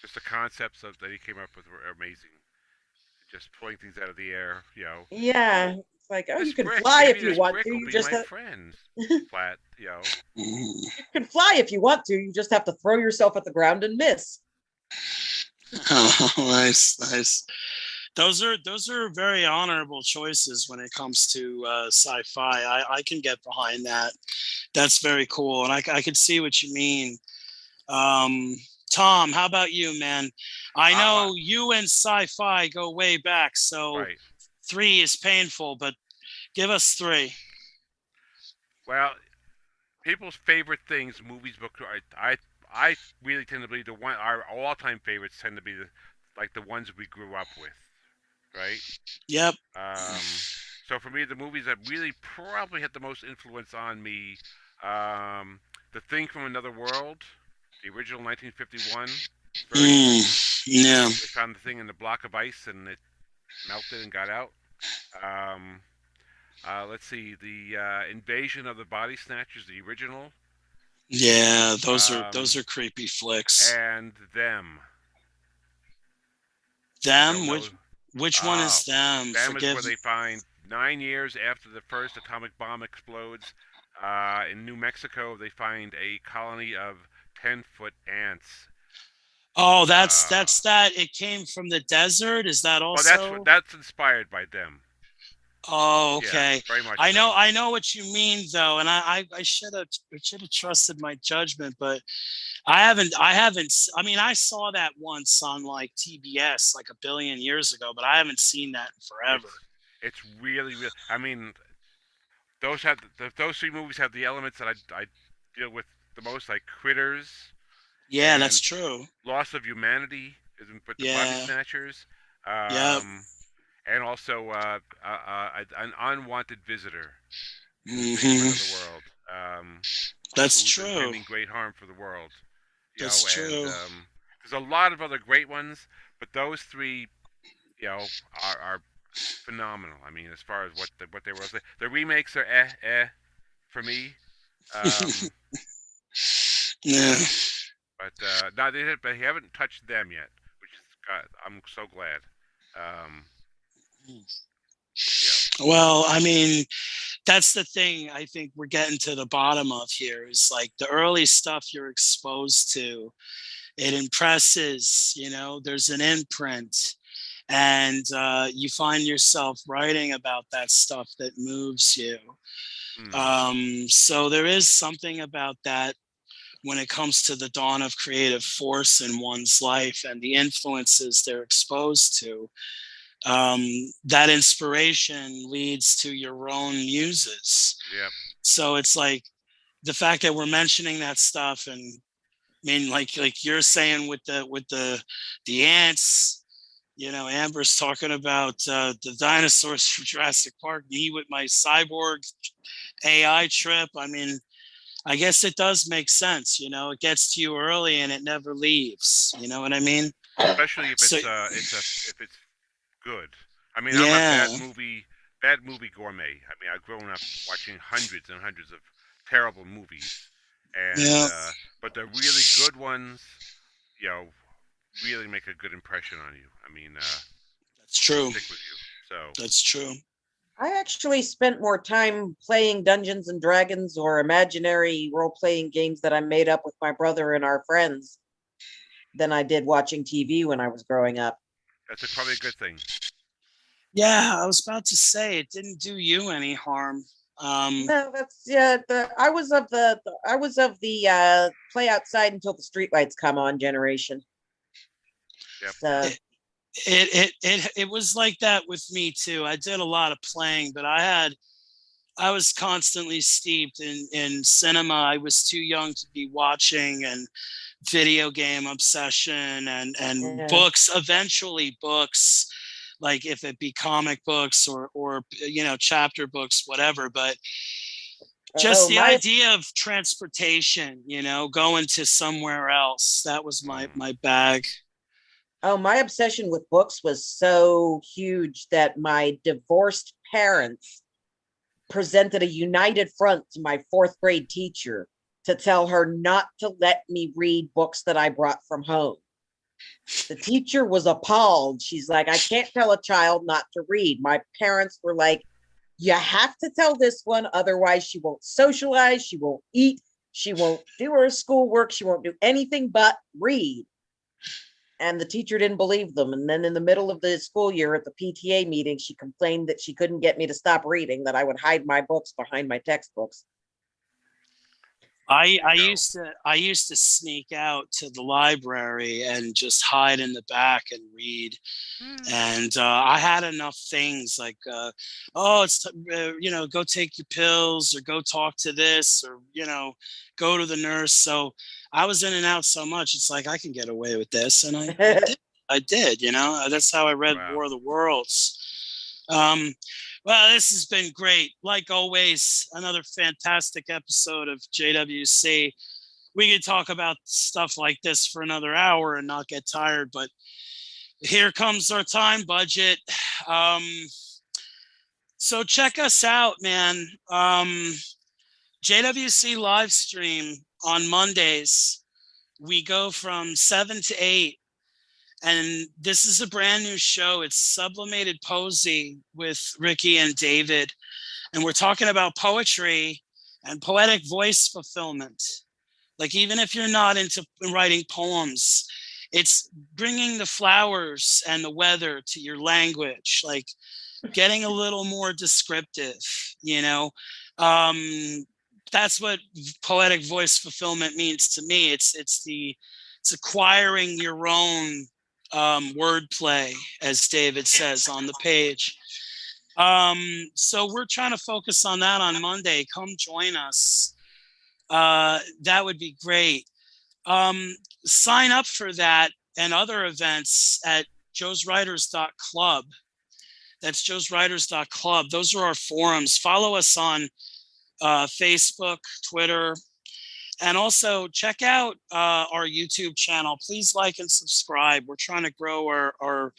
Just the concepts that he came up with were amazing. Just pulling things out of the air, you know. Yeah, it's like, oh, you This can brick, fly maybe if you this want brick to. will You be just my have, friend. Flat, you know. Mm. you can fly if you want to. You just have to throw yourself at the ground and miss. Oh, nice, nice. Those are very honorable choices when it comes to sci-fi. I can get behind that. That's very cool, and I can see what you mean. Um, Tom, how about you, man? I Uh, know you and sci-fi go way back, so right. three is painful, but give us three. Well, people's favorite things, movies, books. I really tend to believe our all-time favorites tend to be like the ones we grew up with, right? Yep. Um, so for me, the movies that really probably had the most influence on me, The Thing from Another World, the original 1951 version. Yeah. They found the thing in the block of ice and it melted and got out. Um, let's see, the Invasion of the Body Snatchers, the original, Yeah. Those um, are creepy flicks. and Them. I don't Them. know. Which one Oh, is them? Them is Forgive. where they find 9 years after the first atomic bomb explodes in New Mexico. They find a colony of 10-foot ants. Oh, Uh, that's that. It came from the desert. Is that well, also? that's inspired by Them. Oh, Yeah, okay. very much so. I know what you mean though, and I should have trusted my judgment, but I haven't. I mean, I saw that once on like TBS like a billion years ago, but I haven't seen that in forever. It's really, really. I mean, those three movies have the elements that I deal with the most, like Critters Yeah, that's and true. Loss of Humanity, with the Body Yeah. Snatchers, Yep. and also an Unwanted Visitor, The Thing from Hmm. Another World, That's who's true. intending great harm for the world. You That's know, and true. there's a lot of other great ones, but those three, are phenomenal. I mean, as far as what they were, the remakes are for me. Um, Yeah. but no, they haven't touched them yet, which is I'm so glad. Um, Well, I mean, that's the thing I think we're getting to the bottom of here is like the early stuff you're exposed to It impresses, there's an imprint, and you find yourself writing about that stuff that moves you. So there is something about that when it comes to the dawn of creative force in one's life and the influences they're exposed to. That inspiration leads to your own muses. Yep. So it's like the fact that we're mentioning that stuff, and I mean, like you're saying with the ants, Amber's talking about the dinosaurs from Jurassic Park. Me with my cyborg AI trip. I mean, I guess it does make sense. It gets to you early and it never leaves. You know what I mean? Especially if So, if it's good. I mean, I'm a yeah, bad movie gourmet. I mean, I've grown up watching hundreds and hundreds of terrible movies, and yeah, but the really good ones, you know, really make a good impression on you. I mean, that's they true. stick with you. So That's true. I actually spent more time playing Dungeons and Dragons or imaginary role-playing games that I made up with my brother and our friends than I did watching TV when I was growing up. that's probably a good thing. Yeah, I was about to say it didn't do you any harm. No, that's I was of the play outside until the streetlights come on generation. Yep. So it was like that with me too. I did a lot of playing, but I was constantly steeped in cinema. I was too young to be watching, and video game obsession, and yeah. books, eventually books, like if it be comic books or chapter books, whatever. But just the idea of transportation, going to somewhere else, that was my bag. Oh, my obsession with books was so huge that my divorced parents presented a united front to my fourth grade teacher to tell her not to let me read books that I brought from home. The teacher was appalled. She's like, I can't tell a child not to read. My parents were like, you have to tell this one, otherwise she won't socialize, she won't eat, she won't do her schoolwork, she won't do anything but read. And the teacher didn't believe them. And then in the middle of the school year at the PTA meeting, she complained that she couldn't get me to stop reading, that I would hide my books behind my textbooks. I used to sneak out to the library and just hide in the back and read. And I had enough things like, it's go take your pills, or go talk to this, or go to the nurse. So I was in and out so much. It's like I can get away with this, and I did. That's how I read War of the Worlds. Well, this has been great. Like always, another fantastic episode of JWC. We could talk about stuff like this for another hour and not get tired, but here comes our time budget. So check us out, man. JWC Livestream on Mondays. We go from 7 to 8. And this is a brand new show. It's Sublimated Poesy with Ricky and David. And we're talking about poetry and poetic voice fulfillment. Like, even if you're not into writing poems, it's bringing the flowers and the weather to your language, like getting a little more descriptive, that's what poetic voice fulfillment means to me. It's acquiring your own wordplay, as David says on the page. So we're trying to focus on that on Monday. Come join us. That would be great. Sign up for that and other events at joeswriters.club. That's joeswriters.club. Those are our forums. Follow us on Facebook, Twitter, and also check out our YouTube channel. Please like and subscribe. We're trying to grow our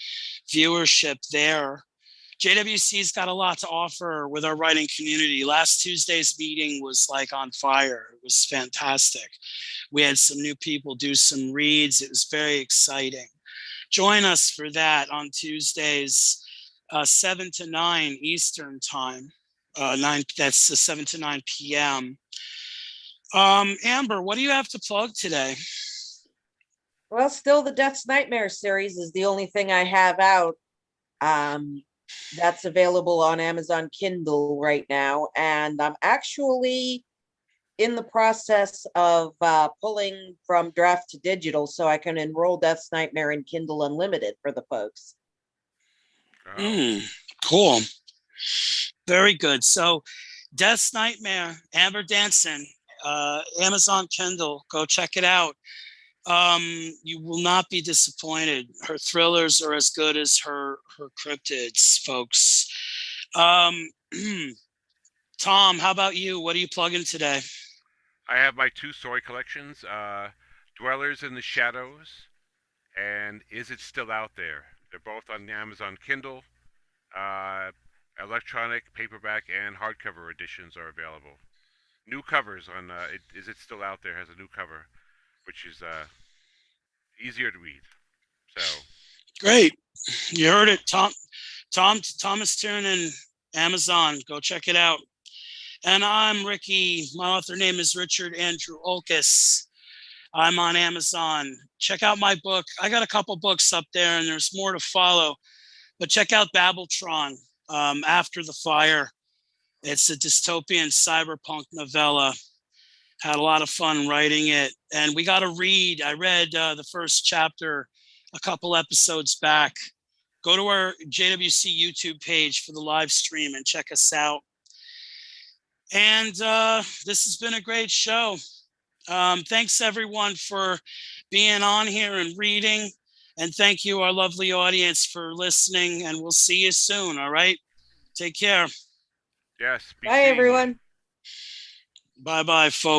viewership there. JWC's got a lot to offer with our writing community. Last Tuesday's meeting was like on fire. It was fantastic. We had some new people do some reads. It was very exciting. Join us for that on Tuesdays, 7 to 9 Eastern time. That's 7 to 9 p.m. Amber, what do you have to plug today? Well, still the Death's Nightmare series is the only thing I have out. That's available on Amazon Kindle right now, and I'm actually in the process of pulling from draft to digital so I can enroll Death's Nightmare in Kindle Unlimited for the folks. Oh. Cool. Very good. So Death's Nightmare, Amber Danson, Amazon Kindle, go check it out. You will not be disappointed. Her thrillers are as good as her cryptids, folks. Tom, how about you? What are you plugging today? I have my two story collections, Dwellers in the Shadows and Is It Still Out There? They're both on the Amazon Kindle. Electronic, paperback, and hardcover editions are available. New covers on Is It Still Out There has a new cover, which is easier to read. So Great. You heard it. Thomas Tiernan, Amazon. Go check it out. And I'm Ricky. My author name is Richard Andrew Olkus. I'm on Amazon. Check out my book. I got a couple books up there, and there's more to follow. But check out Babbletron, After the Fire. It's a dystopian cyberpunk novella. Had a lot of fun writing it. And we got to read. I read the first chapter a couple episodes back. Go to our JWC YouTube page for the live stream and check us out. And this has been a great show. Thanks everyone for being on here and reading. And thank you, our lovely audience, for listening. And we'll see you soon. All right. Take care. yes, Bye, everyone. Bye-bye, folks.